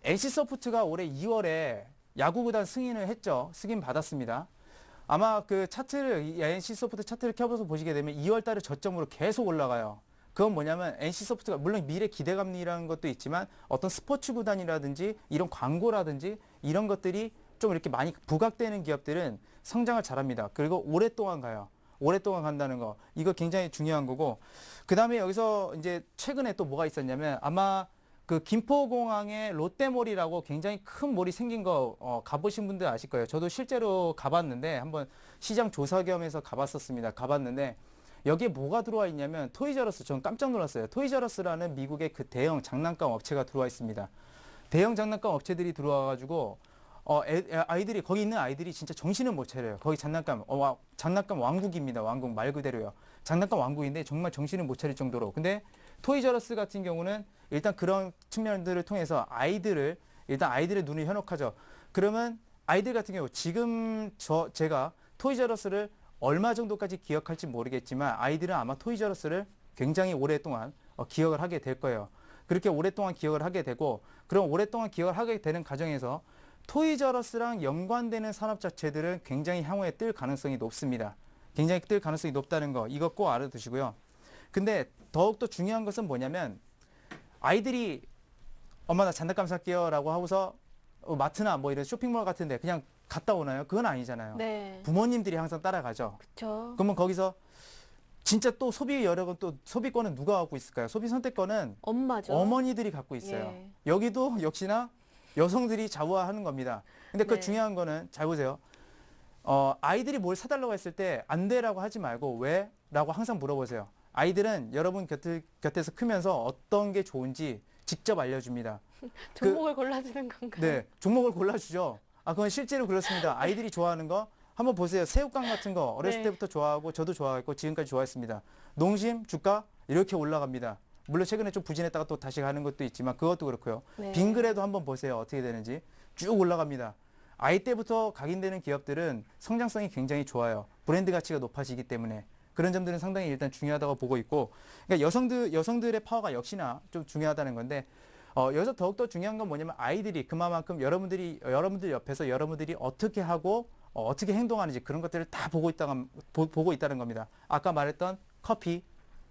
NC소프트가 올해 2월에 야구구단 승인을 했죠. 승인 받았습니다. 아마 그 차트를 NC소프트 차트를 켜봐서 보시게 되면 2월 달에 저점으로 계속 올라가요. 그건 뭐냐면 NC소프트가 물론 미래 기대감이라는 것도 있지만 어떤 스포츠 구단이라든지 이런 광고라든지 이런 것들이 좀 이렇게 많이 부각되는 기업들은 성장을 잘합니다. 그리고 오랫동안 가요. 오랫동안 간다는 거. 이거 굉장히 중요한 거고. 그 다음에 여기서 이제 최근에 또 뭐가 있었냐면 아마 그 김포공항에 롯데몰이라고 굉장히 큰 몰이 생긴 거 가보신 분들 아실 거예요. 저도 실제로 가봤는데 한번 시장 조사 겸해서 가봤었습니다. 가봤는데 여기에 뭐가 들어와 있냐면 토이저러스. 전 깜짝 놀랐어요. 토이저러스라는 미국의 그 대형 장난감 업체가 들어와 있습니다. 대형 장난감 업체들이 들어와가지고 아이들이 거기 있는 아이들이 진짜 정신을 못 차려요. 거기 장난감 장난감 왕국입니다. 왕국 말 그대로요. 장난감 왕국인데 정말 정신을 못 차릴 정도로. 근데 토이저러스 같은 경우는 일단 그런 측면들을 통해서 일단 아이들의 눈을 현혹하죠. 그러면 아이들 같은 경우 지금 제가 토이저러스를 얼마 정도까지 기억할지 모르겠지만 아이들은 아마 토이저러스를 굉장히 오랫동안 기억을 하게 될 거예요. 그렇게 오랫동안 기억을 하게 되고 그럼 오랫동안 기억을 하게 되는 과정에서 토이저러스랑 연관되는 산업 자체들은 굉장히 향후에 뜰 가능성이 높습니다. 굉장히 뜰 가능성이 높다는 거 이거 꼭 알아두시고요. 근데 더욱더 중요한 것은 뭐냐면 아이들이 엄마 나 장난감 살게요 라고 하고서 마트나 뭐 이런 쇼핑몰 같은데 그냥 갔다 오나요? 그건 아니잖아요. 네. 부모님들이 항상 따라가죠. 그렇죠. 그러면 거기서 진짜 또 소비 여력은 또 소비권은 누가 갖고 있을까요? 소비 선택권은 엄마죠. 어머니들이 갖고 있어요. 예. 여기도 역시나 여성들이 좌우하는 겁니다. 근데 그 네. 중요한 거는 잘 보세요. 아이들이 뭘 사달라고 했을 때 안 돼라고 하지 말고 왜? 라고 항상 물어보세요. 아이들은 여러분 곁에서 크면서 어떤 게 좋은지 직접 알려줍니다. 종목을 골라주는 건가요? 네, 종목을 골라주죠. 그건 실제로 그렇습니다. 아이들이 좋아하는 거 한번 보세요. 새우깡 같은 거 어렸을 네. 때부터 좋아하고 저도 좋아했고 지금까지 좋아했습니다. 농심, 주가 이렇게 올라갑니다. 물론 최근에 좀 부진했다가 또 다시 가는 것도 있지만 그것도 그렇고요. 네. 빙그레도 한번 보세요. 어떻게 되는지 쭉 올라갑니다. 아이 때부터 각인되는 기업들은 성장성이 굉장히 좋아요. 브랜드 가치가 높아지기 때문에 그런 점들은 상당히 일단 중요하다고 보고 있고, 그러니까 여성들의 파워가 역시나 좀 중요하다는 건데, 여기서 더욱더 중요한 건 뭐냐면 아이들이 그만큼 여러분들 옆에서 여러분들이 어떻게 하고 어떻게 행동하는지 그런 것들을 다 보고 있다는 겁니다. 아까 말했던 커피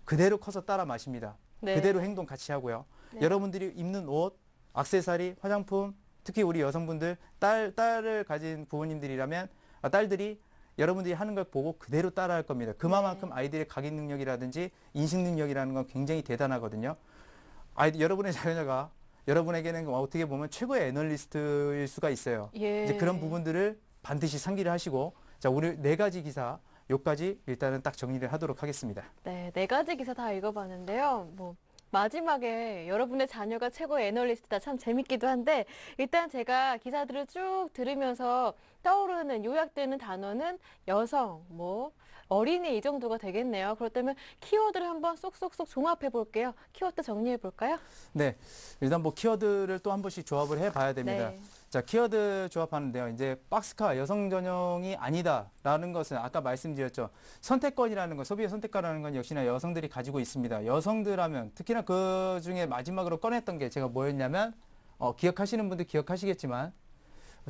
그대로 커서 따라 마십니다. 네. 그대로 행동 같이 하고요. 네. 여러분들이 입는 옷, 액세서리, 화장품, 특히 우리 여성분들 딸을 가진 부모님들이라면 딸들이 여러분들이 하는 걸 보고 그대로 따라할 겁니다. 그만큼 네. 아이들의 각인 능력이라든지 인식 능력이라는 건 굉장히 대단하거든요. 여러분의 자녀가 여러분에게는 어떻게 보면 최고의 애널리스트일 수가 있어요. 예. 이제 그런 부분들을 반드시 상기를 하시고, 자, 오늘 4가지 기사, 요까지 일단은 딱 정리를 하도록 하겠습니다. 네, 4가지 기사 다 읽어봤는데요. 뭐 마지막에 여러분의 자녀가 최고의 애널리스트다 참 재밌기도 한데 일단 제가 기사들을 쭉 들으면서 떠오르는 요약되는 단어는 여성, 뭐 어린이 이 정도가 되겠네요. 그렇다면 키워드를 한번 쏙쏙쏙 종합해 볼게요. 키워드 정리해 볼까요? 네, 일단 뭐 키워드를 또 한 번씩 조합을 해봐야 됩니다. 네. 자, 키워드 조합하는데요. 이제 박스카 여성 전용이 아니다라는 것은 아까 말씀드렸죠. 선택권이라는 건, 소비의 선택권이라는 건 역시나 여성들이 가지고 있습니다. 여성들 하면 특히나 그 중에 마지막으로 꺼냈던 게 제가 뭐였냐면 기억하시는 분들 기억하시겠지만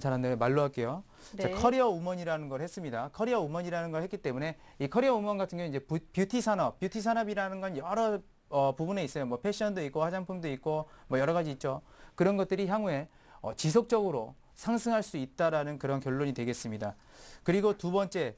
잘 안 돼요. 말로 할게요. 자, 네. 커리어 우먼이라는 걸 했습니다. 커리어 우먼이라는 걸 했기 때문에 이 커리어 우먼 같은 경우는 이제 뷰티 산업이라는 건 여러 부분에 있어요. 뭐 패션도 있고 화장품도 있고 뭐 여러 가지 있죠. 그런 것들이 향후에 지속적으로 상승할 수 있다라는 그런 결론이 되겠습니다. 그리고 두 번째,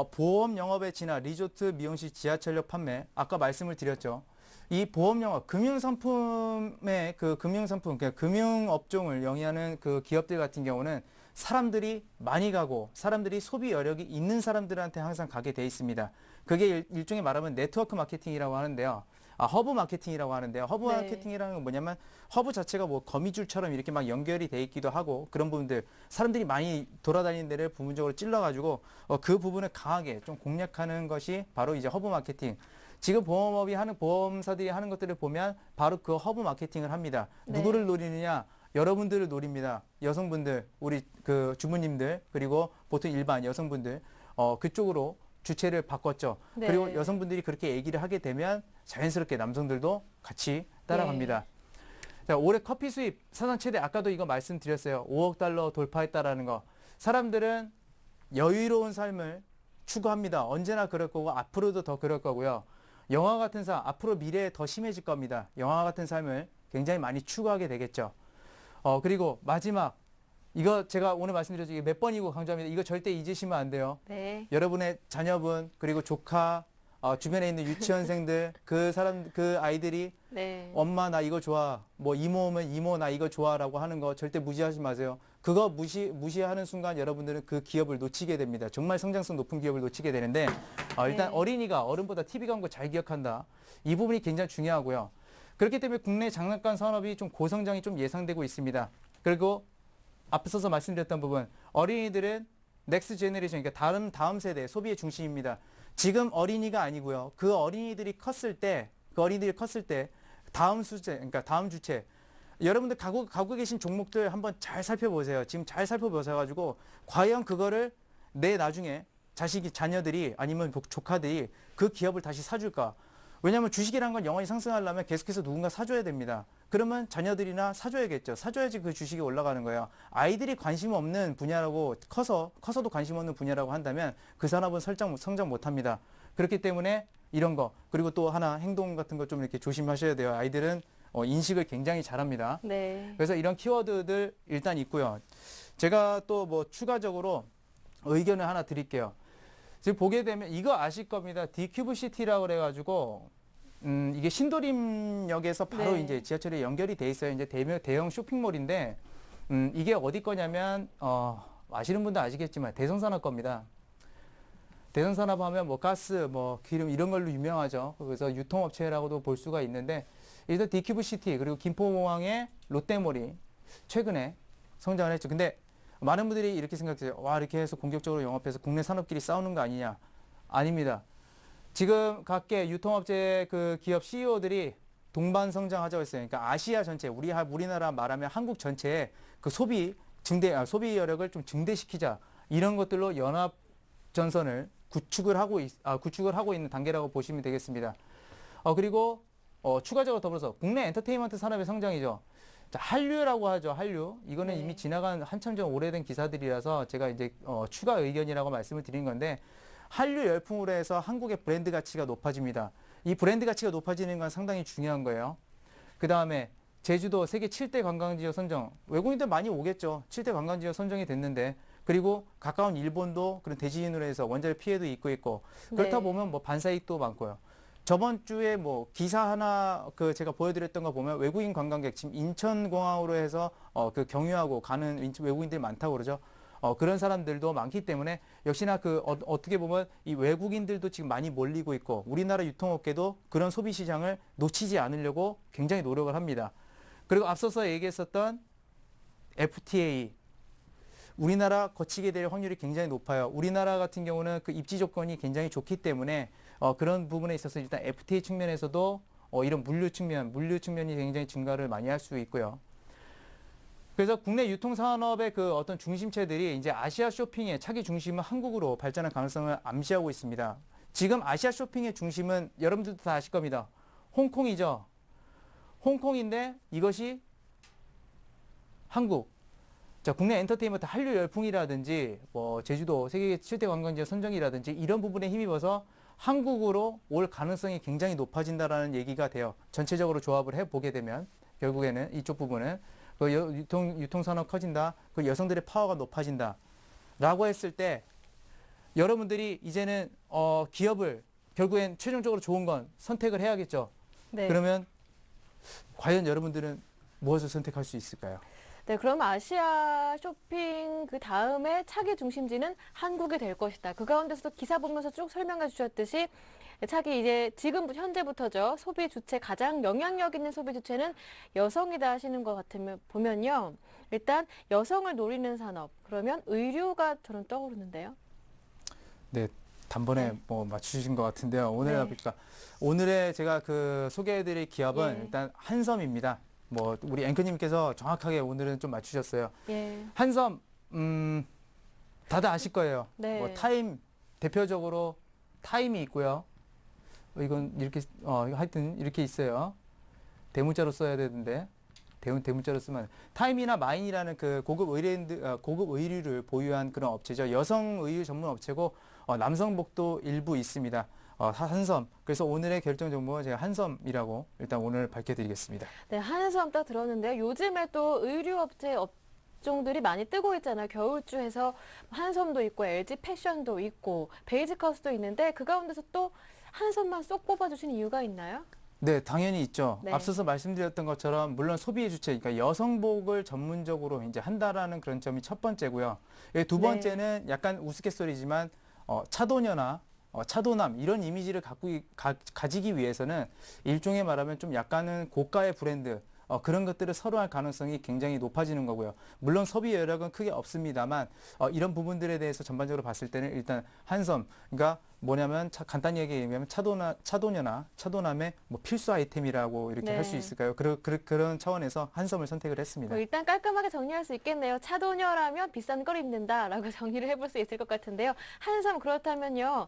보험 영업의 진화, 리조트, 미용실, 지하철역 판매. 아까 말씀을 드렸죠. 이 보험 영업, 금융상품의 그 금융상품, 그러니까 금융업종을 영위하는 그 기업들 같은 경우는 사람들이 많이 가고 사람들이 소비 여력이 있는 사람들한테 항상 가게 돼 있습니다. 그게 일종의 말하면 네트워크 마케팅이라고 하는데요. 허브 마케팅이라고 하는데요. 허브 네. 마케팅이라는 건 뭐냐면 허브 자체가 뭐 거미줄처럼 이렇게 막 연결이 돼 있기도 하고 그런 부분들 사람들이 많이 돌아다니는 데를 부분적으로 찔러가지고 그 부분을 강하게 좀 공략하는 것이 바로 이제 허브 마케팅. 지금 보험사들이 하는 것들을 보면 바로 그 허브 마케팅을 합니다. 네. 누구를 노리느냐? 여러분들을 노립니다. 여성분들, 우리 그 주부님들, 그리고 보통 일반 여성분들, 그쪽으로 주체를 바꿨죠. 네. 그리고 여성분들이 그렇게 얘기를 하게 되면 자연스럽게 남성들도 같이 따라갑니다. 자, 올해 커피 수입 사상 최대, 아까도 이거 말씀드렸어요. 5억 달러 돌파했다라는 거. 사람들은 여유로운 삶을 추구합니다. 언제나 그럴 거고 앞으로도 더 그럴 거고요. 영화 같은 삶, 앞으로 미래에 더 심해질 겁니다. 영화 같은 삶을 굉장히 많이 추구하게 되겠죠. 그리고 마지막, 이거 제가 오늘 말씀드렸죠. 이게 몇 번이고 강조합니다. 이거 절대 잊으시면 안 돼요. 네. 여러분의 자녀분, 그리고 조카, 주변에 있는 유치원생들, 그 아이들이 네. 엄마 나 이거 좋아, 뭐 이모 오면 이모 나 이거 좋아라고 하는 거 절대 무시하지 마세요. 그거 무시하는 순간 여러분들은 그 기업을 놓치게 됩니다. 정말 성장성 높은 기업을 놓치게 되는데 일단 네. 어린이가 어른보다 TV 광고 잘 기억한다. 이 부분이 굉장히 중요하고요. 그렇기 때문에 국내 장난감 산업이 좀 고성장이 좀 예상되고 있습니다. 그리고 앞서서 말씀드렸던 부분, 어린이들은 넥스트 제너레이션, 그러니까 다음 세대 소비의 중심입니다. 지금 어린이가 아니고요. 그 어린이들이 컸을 때 다음 그러니까 다음 주체, 여러분들 갖고 계신 종목들 한번 잘 살펴보세요. 지금 잘 살펴보셔가지고 과연 그거를 내 나중에 자녀들이 아니면 조카들이 그 기업을 다시 사줄까? 왜냐하면 주식이란 건 영원히 상승하려면 계속해서 누군가 사줘야 됩니다. 그러면 자녀들이나 사줘야겠죠. 사줘야지 그 주식이 올라가는 거예요. 아이들이 관심 없는 분야라고 커서도 관심 없는 분야라고 한다면 그 산업은 성장 못합니다. 그렇기 때문에 이런 거, 그리고 또 하나 행동 같은 거 좀 이렇게 조심하셔야 돼요. 아이들은 인식을 굉장히 잘합니다. 네. 그래서 이런 키워드들 일단 있고요. 제가 또 뭐 추가적으로 의견을 하나 드릴게요. 지금 보게 되면 이거 아실 겁니다. 디큐브 시티라고 그래가지고 이게 신도림역에서 바로 네. 이제 지하철에 연결이 돼 있어요. 이제 대형 쇼핑몰인데 이게 어디 거냐면 아시는 분도 아시겠지만 대성산업 겁니다. 대성산업 하면 뭐 가스, 뭐 기름 이런 걸로 유명하죠. 그래서 유통업체라고도 볼 수가 있는데 일단 디큐브 시티 그리고 김포공항의 롯데몰이 최근에 성장을 했죠. 근데 많은 분들이 이렇게 생각해요. 와, 이렇게 해서 공격적으로 영업해서 국내 산업끼리 싸우는 거 아니냐? 아닙니다. 지금 각계 유통업체 그 기업 CEO들이 동반 성장하자고 했어요. 그러니까 아시아 전체, 우리나라 말하면 한국 전체의 그 소비 여력을 좀 증대시키자. 이런 것들로 연합 전선을 구축을 하고 있는 단계라고 보시면 되겠습니다. 그리고 추가적으로 더불어서 국내 엔터테인먼트 산업의 성장이죠. 자, 한류라고 하죠. 한류. 이거는 네. 이미 지나간 한참 전 오래된 기사들이라서 제가 이제 추가 의견이라고 말씀을 드린 건데 한류 열풍으로 해서 한국의 브랜드 가치가 높아집니다. 이 브랜드 가치가 높아지는 건 상당히 중요한 거예요. 그 다음에 제주도 세계 7대 관광지역 선정. 외국인들 많이 오겠죠. 7대 관광지역 선정이 됐는데 그리고 가까운 일본도 그런 대지진으로 해서 원자력 피해도 있고 그렇다 네. 보면 뭐 반사이익도 많고요. 저번 주에 뭐 기사 하나 제가 보여드렸던 거 보면 외국인 관광객 지금 인천공항으로 해서 그 경유하고 가는 외국인들이 많다고 그러죠. 그런 사람들도 많기 때문에 역시나 어떻게 보면 이 외국인들도 지금 많이 몰리고 있고 우리나라 유통업계도 그런 소비 시장을 놓치지 않으려고 굉장히 노력을 합니다. 그리고 앞서서 얘기했었던 FTA 우리나라 거치게 될 확률이 굉장히 높아요. 우리나라 같은 경우는 그 입지 조건이 굉장히 좋기 때문에 그런 부분에 있어서 일단 FTA 측면에서도 이런 물류 측면이 굉장히 증가를 많이 할 수 있고요. 그래서 국내 유통산업의 그 어떤 중심체들이 이제 아시아 쇼핑의 차기 중심은 한국으로 발전할 가능성을 암시하고 있습니다. 지금 아시아 쇼핑의 중심은 여러분들도 다 아실 겁니다. 홍콩이죠. 홍콩인데 이것이 한국. 자, 국내 엔터테인먼트 한류 열풍이라든지 뭐 제주도 세계 7대 관광지 선정이라든지 이런 부분에 힘입어서 한국으로 올 가능성이 굉장히 높아진다라는 얘기가 돼요. 전체적으로 조합을 해보게 되면 결국에는 이쪽 부분은 그 유통산업 커진다. 그 여성들의 파워가 높아진다. 라고 했을 때 여러분들이 이제는 기업을 결국엔 최종적으로 좋은 건 선택을 해야겠죠. 네. 그러면 과연 여러분들은 무엇을 선택할 수 있을까요? 네, 그럼 아시아 쇼핑 그 다음에 차기 중심지는 한국이 될 것이다. 그 가운데서도 기사 보면서 쭉 설명해 주셨듯이 차기 이제 지금 현재부터죠. 소비 주체 가장 영향력 있는 소비 주체는 여성이다 하시는 것 같으면 보면요. 일단 여성을 노리는 산업 그러면 의류가 저는 떠오르는데요. 네, 단번에 네. 뭐 맞추신 것 같은데요. 네. 오늘의 제가 그 소개해드릴 기업은 예. 일단 한섬입니다. 뭐 우리 앵커님께서 정확하게 오늘은 좀 맞추셨어요. 예. 한섬 다들 아실 거예요. 네. 뭐 타임 대표적으로 타임이 있고요. 이건 이렇게 하여튼 이렇게 있어요. 대문자로 써야 되는데 대문자로 쓰면 타임이나 마인이라는 그 고급 의류를 보유한 그런 업체죠. 여성 의류 전문 업체고 남성복도 일부 있습니다. 한섬. 그래서 오늘의 결정 정보는 제가 한섬이라고 일단 오늘 밝혀드리겠습니다. 네, 한섬 딱 들었는데요. 요즘에 또 의류업체 업종들이 많이 뜨고 있잖아요. 겨울주에서 한섬도 있고 LG 패션도 있고 베이직하우스도 있는데 그 가운데서 또 한섬만 쏙 뽑아주신 이유가 있나요? 네, 당연히 있죠. 네. 앞서서 말씀드렸던 것처럼 물론 소비의 주체, 그러니까 여성복을 전문적으로 이제 한다라는 그런 점이 첫 번째고요. 두 네. 번째는 약간 우스갯소리지만 차도녀나 차도남 이런 이미지를 가지기 위해서는 일종의 말하면 좀 약간은 고가의 브랜드 그런 것들을 선호할 가능성이 굉장히 높아지는 거고요. 물론 소비 여력은 크게 없습니다만 이런 부분들에 대해서 전반적으로 봤을 때는 일단 한섬, 그러니까 뭐냐면 간단히 얘기하면 차도녀나 차도남의 뭐 필수 아이템이라고 이렇게 네. 할 수 있을까요? 그런 차원에서 한섬을 선택을 했습니다. 일단 깔끔하게 정리할 수 있겠네요. 차도녀라면 비싼 걸 입는다라고 정리를 해볼 수 있을 것 같은데요. 한섬 그렇다면요.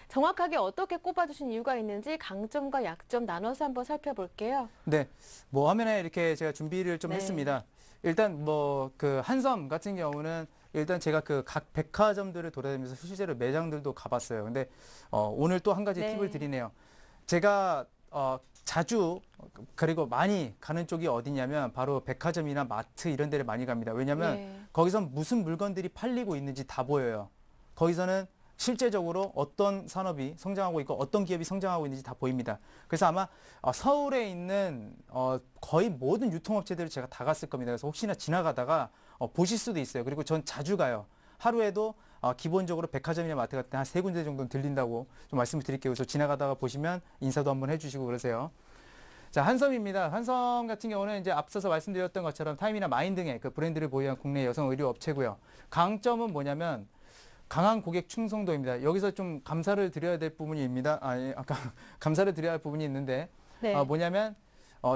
정확하게 어떻게 꼽아주신 이유가 있는지 강점과 약점 나눠서 한번 살펴볼게요. 네, 뭐 화면에 이렇게 제가 준비를 좀 네. 했습니다. 일단 뭐 그 한섬 같은 경우는 일단 제가 그 각 백화점들을 돌아다니면서 실제로 매장들도 가봤어요. 근데 오늘 또 한 가지 네. 팁을 드리네요. 제가 자주 그리고 많이 가는 쪽이 어디냐면 바로 백화점이나 마트 이런 데를 많이 갑니다. 왜냐하면 예. 거기선 무슨 물건들이 팔리고 있는지 다 보여요. 거기서는 실제적으로 어떤 산업이 성장하고 있고 어떤 기업이 성장하고 있는지 다 보입니다. 그래서 아마 서울에 있는 거의 모든 유통업체들을 제가 다 갔을 겁니다. 그래서 혹시나 지나가다가 보실 수도 있어요. 그리고 전 자주 가요. 하루에도 기본적으로 백화점이나 마트 같은 한 3군데 정도는 들린다고 좀 말씀을 드릴게요. 그래서 지나가다가 보시면 인사도 한번 해주시고 그러세요. 자, 한섬입니다. 한섬 같은 경우는 이제 앞서서 말씀드렸던 것처럼 타임이나 마인 등의 그 브랜드를 보유한 국내 여성 의류 업체고요. 강점은 뭐냐면 강한 고객 충성도입니다. 여기서 좀 감사를 드려야 될 부분입니다. 아까 감사를 드려야 할 부분이 있는데 네. 뭐냐면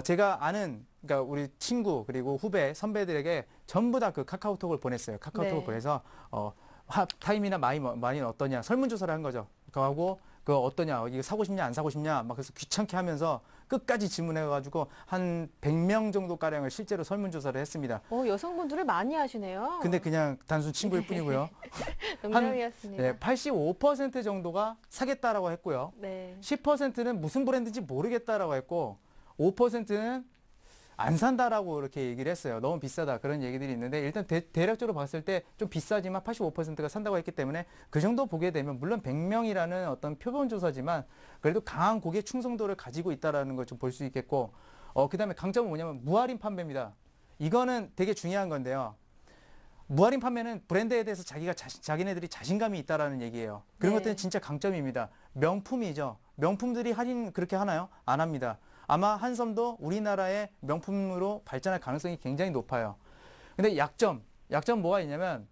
제가 아는 그러니까 우리 친구 그리고 후배 선배들에게 전부 다 그 카카오톡을 보냈어요. 카카오톡을 네. 보내서 타임이나 마인 어떠냐 설문조사를 한 거죠. 그거하고 그 어떠냐 이거 사고 싶냐 안 사고 싶냐 막 그래서 귀찮게 하면서 끝까지 질문해가지고 한 100명 정도 가량을 실제로 설문조사를 했습니다. 여성분들을 많이 하시네요. 근데 그냥 단순 친구일 뿐이고요. 농담이었습니다. 네, 85% 정도가 사겠다라고 했고요. 네. 10%는 무슨 브랜드인지 모르겠다라고 했고 5%는 안 산다라고 이렇게 얘기를 했어요. 너무 비싸다 그런 얘기들이 있는데 일단 대략적으로 봤을 때 좀 비싸지만 85%가 산다고 했기 때문에 그 정도 보게 되면 물론 100명이라는 어떤 표본 조사지만 그래도 강한 고객 충성도를 가지고 있다라는 걸 좀 볼 수 있겠고 그다음에 강점은 뭐냐면 무할인 판매입니다. 이거는 되게 중요한 건데요. 무할인 판매는 브랜드에 대해서 자기네들이 자신감이 있다라는 얘기예요. 그런 네. 것들은 진짜 강점입니다. 명품이죠. 명품들이 할인 그렇게 하나요? 안 합니다. 아마 한섬도 우리나라의 명품으로 발전할 가능성이 굉장히 높아요. 근데 약점 뭐가 있냐면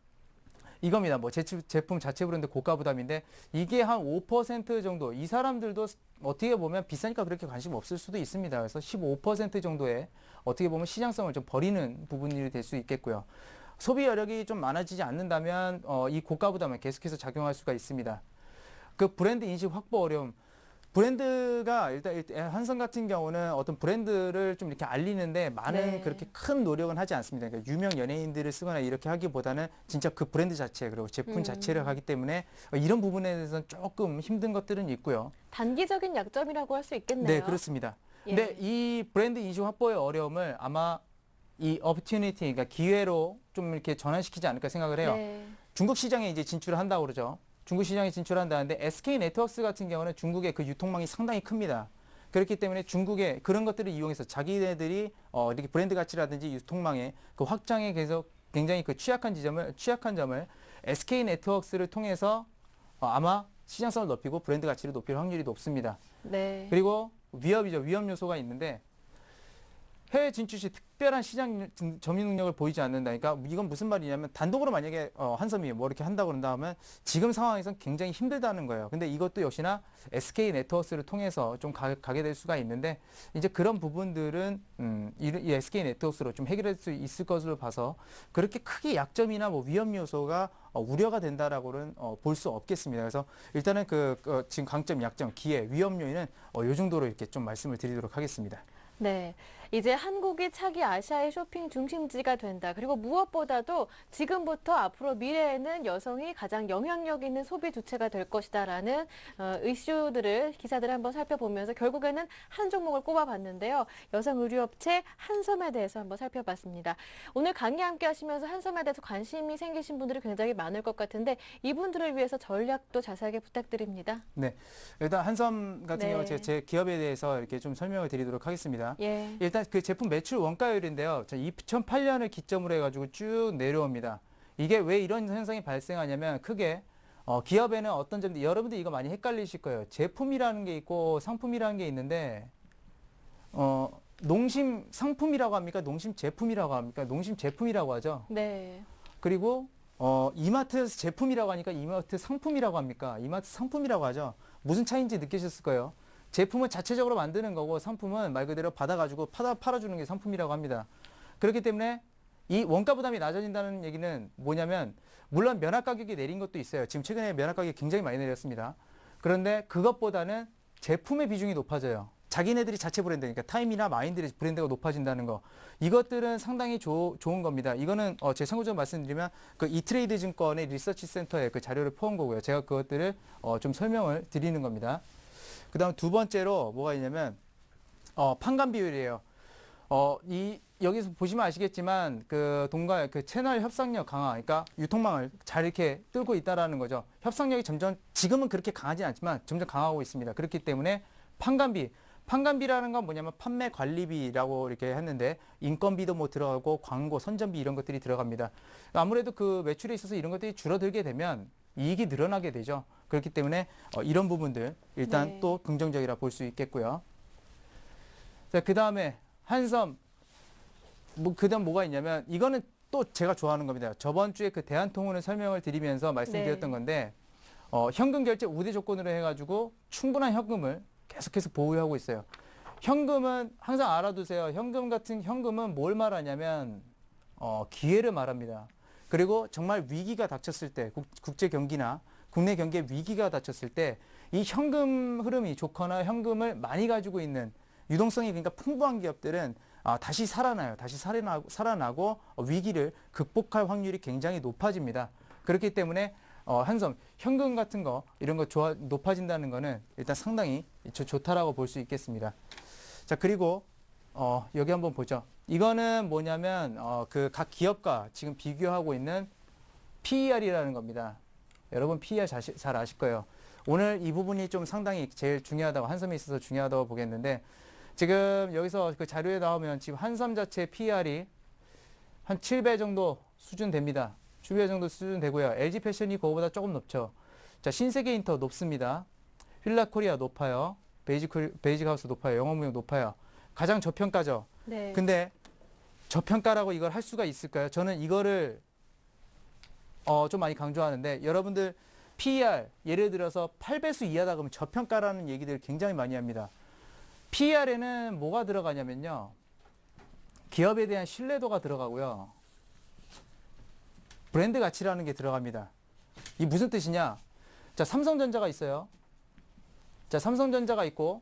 이겁니다. 뭐 제품 자체 브랜드 고가 부담인데 이게 한 5% 정도. 이 사람들도 어떻게 보면 비싸니까 그렇게 관심 없을 수도 있습니다. 그래서 15% 정도의 어떻게 보면 시장성을 좀 버리는 부분이 될 수 있겠고요. 소비 여력이 좀 많아지지 않는다면 이 고가 부담은 계속해서 작용할 수가 있습니다. 그 브랜드 인식 확보 어려움. 브랜드가 일단 한성 같은 경우는 어떤 브랜드를 좀 이렇게 알리는데 많은 네. 그렇게 큰 노력은 하지 않습니다. 그러니까 유명 연예인들을 쓰거나 이렇게 하기보다는 진짜 그 브랜드 자체 그리고 제품 자체를 하기 때문에 이런 부분에 대해서는 조금 힘든 것들은 있고요. 단기적인 약점이라고 할 수 있겠네요. 네, 그렇습니다. 예. 근데 이 브랜드 인식 확보의 어려움을 아마 이 opportunity, 그러니까 기회로 좀 이렇게 전환시키지 않을까 생각을 해요. 네. 중국 시장에 이제 진출을 한다고 그러죠. 중국 시장에 진출한다는데 SK 네트워크스 같은 경우는 중국의 그 유통망이 상당히 큽니다. 그렇기 때문에 중국의 그런 것들을 이용해서 자기네들이 이렇게 브랜드 가치라든지 유통망의 그 확장에 계속 굉장히 그 취약한 점을 SK 네트워크스를 통해서 아마 시장성을 높이고 브랜드 가치를 높일 확률이 높습니다. 네. 그리고 위험 요소가 있는데 해외 진출 시 특별한 시장 점유 능력을 보이지 않는다니까 이건 무슨 말이냐면 단독으로 만약에 한섬이 뭐 이렇게 한다고 그런다 하면 지금 상황에선 굉장히 힘들다는 거예요. 근데 이것도 역시나 SK 네트워크스를 통해서 좀 가게 될 수가 있는데 이제 그런 부분들은 이 SK 네트워크스로 좀 해결할 수 있을 것으로 봐서 그렇게 크게 약점이나 뭐 위험 요소가 우려가 된다라고는 볼 수 없겠습니다. 그래서 일단은 지금 강점, 약점, 기회, 위험 요인은 이 정도로 이렇게 좀 말씀을 드리도록 하겠습니다. 네. 이제 한국이 차기 아시아의 쇼핑 중심지가 된다. 그리고 무엇보다도 지금부터 앞으로 미래에는 여성이 가장 영향력 있는 소비 주체가 될 것이다라는 기사들을 한번 살펴보면서 결국에는 한 종목을 꼽아봤는데요. 여성 의류업체 한섬에 대해서 한번 살펴봤습니다. 오늘 강의 함께 하시면서 한섬에 대해서 관심이 생기신 분들이 굉장히 많을 것 같은데 이분들을 위해서 전략도 자세하게 부탁드립니다. 네. 일단 한섬 같은 네. 경우 제 기업에 대해서 이렇게 좀 설명을 드리도록 하겠습니다. 예. 일단 그 제품 매출 원가율인데요. 2008년을 기점으로 해가지고 쭉 내려옵니다. 이게 왜 이런 현상이 발생하냐면 크게 기업에는 어떤 점들 여러분들 이거 많이 헷갈리실 거예요. 제품이라는 게 있고 상품이라는 게 있는데 농심 상품이라고 합니까? 농심 제품이라고 합니까? 농심 제품이라고 하죠. 네. 그리고 이마트에서 제품이라고 하니까 이마트 상품이라고 합니까? 이마트 상품이라고 하죠. 무슨 차이인지 느끼셨을 거예요. 제품은 자체적으로 만드는 거고 상품은 말 그대로 받아가지고 팔아주는 게 상품이라고 합니다. 그렇기 때문에 이 원가 부담이 낮아진다는 얘기는 뭐냐면 물론 면학 가격이 내린 것도 있어요. 지금 최근에 면학 가격이 굉장히 많이 내렸습니다. 그런데 그것보다는 제품의 비중이 높아져요. 자기네들이 자체 브랜드니까 타임이나 마인드의 브랜드가 높아진다는 거. 이것들은 상당히 좋은 겁니다. 이거는 제 참고적으로 말씀드리면 그 이트레이드 증권의 리서치 센터에 그 자료를 퍼온 거고요. 제가 그것들을 좀 설명을 드리는 겁니다. 그 다음 두 번째로 뭐가 있냐면 판관 비율이에요. 여기서 보시면 아시겠지만 그 채널 협상력 강화, 그러니까 유통망을 잘 이렇게 뚫고 있다라는 거죠. 협상력이 점점 지금은 그렇게 강하지 않지만 점점 강하고 있습니다. 그렇기 때문에 판관비라는 건 뭐냐면 판매 관리비라고 이렇게 했는데 인건비도 뭐 들어가고 광고, 선전비 이런 것들이 들어갑니다. 아무래도 그 매출에 있어서 이런 것들이 줄어들게 되면 이익이 늘어나게 되죠. 그렇기 때문에 이런 부분들 일단 네. 또 긍정적이라 볼 수 있겠고요. 자, 그 다음에 한섬 그다음 뭐가 있냐면 이거는 또 제가 좋아하는 겁니다. 저번 주에 그 대한통운을 설명을 드리면서 말씀드렸던 네. 건데 현금 결제 우대 조건으로 해가지고 충분한 현금을 계속해서 보유하고 있어요. 현금은 항상 알아두세요. 현금은 뭘 말하냐면 기회를 말합니다. 그리고 정말 위기가 닥쳤을 때 국제 경기나 국내 경기에 위기가 닥쳤을 때 이 현금 흐름이 좋거나 현금을 많이 가지고 있는 유동성이 그러니까 풍부한 기업들은 다시 살아나요. 다시 살아나고 위기를 극복할 확률이 굉장히 높아집니다. 그렇기 때문에 한섬 현금 같은 거 이런 거 높아진다는 거는 일단 상당히 좋다라고 볼 수 있겠습니다. 자, 그리고 여기 한번 보죠. 이거는 뭐냐면 그 각 기업과 지금 비교하고 있는 PER이라는 겁니다. 여러분 PER 잘 아실 거예요. 오늘 이 부분이 좀 상당히 제일 중요하다고 한섬에 있어서 중요하다고 보겠는데 지금 여기서 그 자료에 나오면 지금 한섬 자체 PER이 한 7배 정도 수준 됩니다. 준비할 정도 수준 되고요. LG 패션이 그거보다 조금 높죠. 자, 신세계인터 높습니다. 휠라코리아 높아요. 베이직하우스 높아요. 영어무역 높아요. 가장 저평가죠. 네. 근데 저평가라고 이걸 할 수가 있을까요? 저는 이거를 좀 많이 강조하는데 여러분들 PER 예를 들어서 8배수 이하다 그러면 저평가라는 얘기들 굉장히 많이 합니다. PER에는 뭐가 들어가냐면요. 기업에 대한 신뢰도가 들어가고요. 브랜드 가치라는 게 들어갑니다. 이게 무슨 뜻이냐? 자, 삼성전자가 있어요. 자, 삼성전자가 있고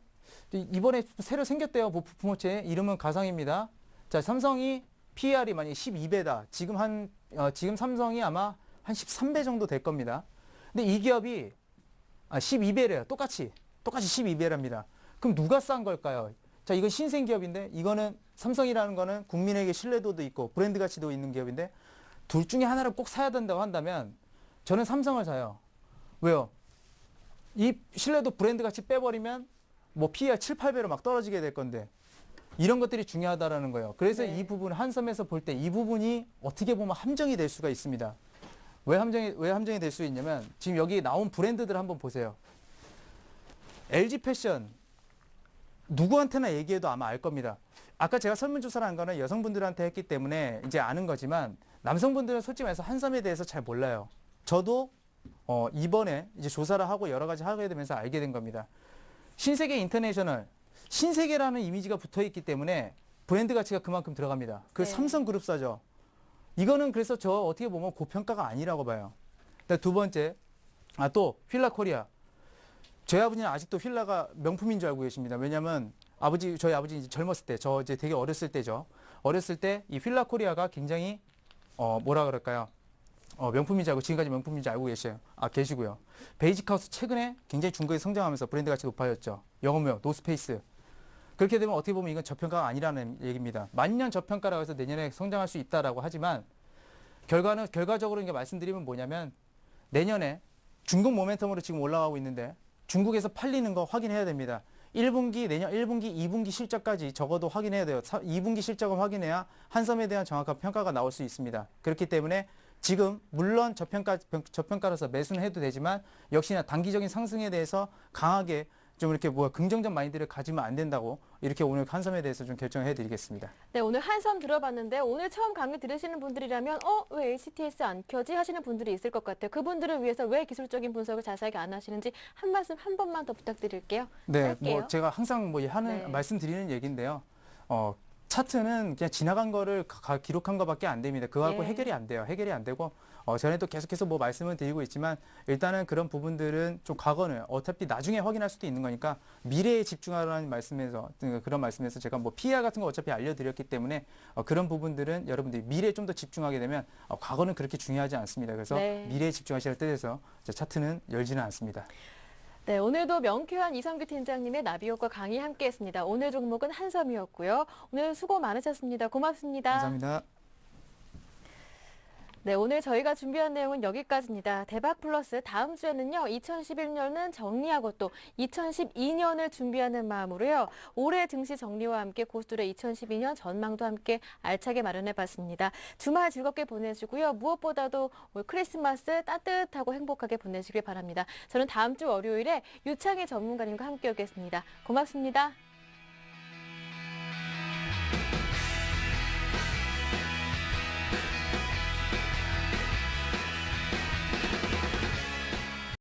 이번에 새로 생겼대요. 부품업체 이름은 가상입니다. 자, 삼성이 PER이 만약에 12배다. 지금 삼성이 아마 한 13배 정도 될 겁니다. 근데 이 기업이 12배래요. 똑같이 12배랍니다. 그럼 누가 싼 걸까요? 자, 이건 신생 기업인데 이거는 삼성이라는 거는 국민에게 신뢰도도 있고 브랜드 가치도 있는 기업인데 둘 중에 하나를 꼭 사야 된다고 한다면 저는 삼성을 사요. 왜요? 이 신뢰도 브랜드 가치 빼버리면 뭐 PER 7, 8배로 막 떨어지게 될 건데 이런 것들이 중요하다라는 거예요. 그래서 네. 이 부분 한섬에서 볼 때 이 부분이 어떻게 보면 함정이 될 수가 있습니다. 왜 함정이 될 수 있냐면 지금 여기 나온 브랜드들 한번 보세요. LG 패션 누구한테나 얘기해도 아마 알 겁니다. 아까 제가 설문조사를 한 거는 여성분들한테 했기 때문에 이제 아는 거지만 남성분들은 솔직히 말해서 한섬에 대해서 잘 몰라요. 저도 이번에 이제 조사를 하고 여러 가지 하게 되면서 알게 된 겁니다. 신세계 인터내셔널, 신세계라는 이미지가 붙어 있기 때문에 브랜드 가치가 그만큼 들어갑니다. 그 네. 삼성그룹사죠. 이거는 그래서 저 어떻게 보면 고평가가 아니라고 봐요. 두 번째, 또 휠라코리아. 저희 아버지는 아직도 휠라가 명품인 줄 알고 계십니다. 왜냐하면 저희 아버지 이제 젊었을 때, 저 이제 되게 어렸을 때죠. 어렸을 때 이 휠라코리아가 굉장히 뭐라 그럴까요? 명품인 줄 알고 지금까지 명품인 줄 알고 계시고요. 베이직하우스 최근에 굉장히 중국에 성장하면서 브랜드 가치 높아졌죠. 영어무역, 노스페이스. 그렇게 되면 어떻게 보면 이건 저평가가 아니라는 얘기입니다. 만년 저평가라고 해서 내년에 성장할 수 있다라고 하지만 결과적으로 이게 말씀드리면 뭐냐면 내년에 중국 모멘텀으로 지금 올라가고 있는데 중국에서 팔리는 거 확인해야 됩니다. 내년 1분기, 2분기 실적까지 적어도 확인해야 돼요. 2분기 실적을 확인해야 한섬에 대한 정확한 평가가 나올 수 있습니다. 그렇기 때문에 지금 물론 저평가로서 매수는 해도 되지만 역시나 단기적인 상승에 대해서 강하게 좀 이렇게 긍정적 마인드를 가지면 안 된다고 이렇게 오늘 한섬에 대해서 좀 결정해 드리겠습니다. 네, 오늘 한섬 들어봤는데 오늘 처음 강의 들으시는 분들이라면 왜 HTS 안 켜지 하시는 분들이 있을 것 같아요. 그분들을 위해서 왜 기술적인 분석을 자세하게 안 하시는지 한 말씀 한 번만 더 부탁드릴게요. 네, 짧게요. 제가 항상 네. 말씀드리는 얘기인데요. 차트는 그냥 지나간 거를 기록한 것밖에 안 됩니다. 그거 갖고 예. 해결이 안 돼요. 해결이 안 되고 전에도 계속해서 말씀을 드리고 있지만 일단은 그런 부분들은 좀 과거는 어차피 나중에 확인할 수도 있는 거니까 미래에 집중하라는 그런 말씀에서 제가 PER 같은 거 어차피 알려드렸기 때문에 그런 부분들은 여러분들이 미래에 좀 더 집중하게 되면 과거는 그렇게 중요하지 않습니다. 그래서 네. 미래에 집중하시는 뜻에서 차트는 열지는 않습니다. 네, 오늘도 명쾌한 이성규 팀장님의 나비효과 강의 함께했습니다. 오늘 종목은 한섬이었고요. 오늘 수고 많으셨습니다. 고맙습니다. 감사합니다. 네, 오늘 저희가 준비한 내용은 여기까지입니다. 대박 플러스 다음 주에는요, 2011년은 정리하고 또 2012년을 준비하는 마음으로요, 올해 증시 정리와 함께 고수들의 2012년 전망도 함께 알차게 마련해 봤습니다. 주말 즐겁게 보내시고요. 무엇보다도 올 크리스마스 따뜻하고 행복하게 보내시길 바랍니다. 저는 다음 주 월요일에 유창희 전문가님과 함께 오겠습니다. 고맙습니다.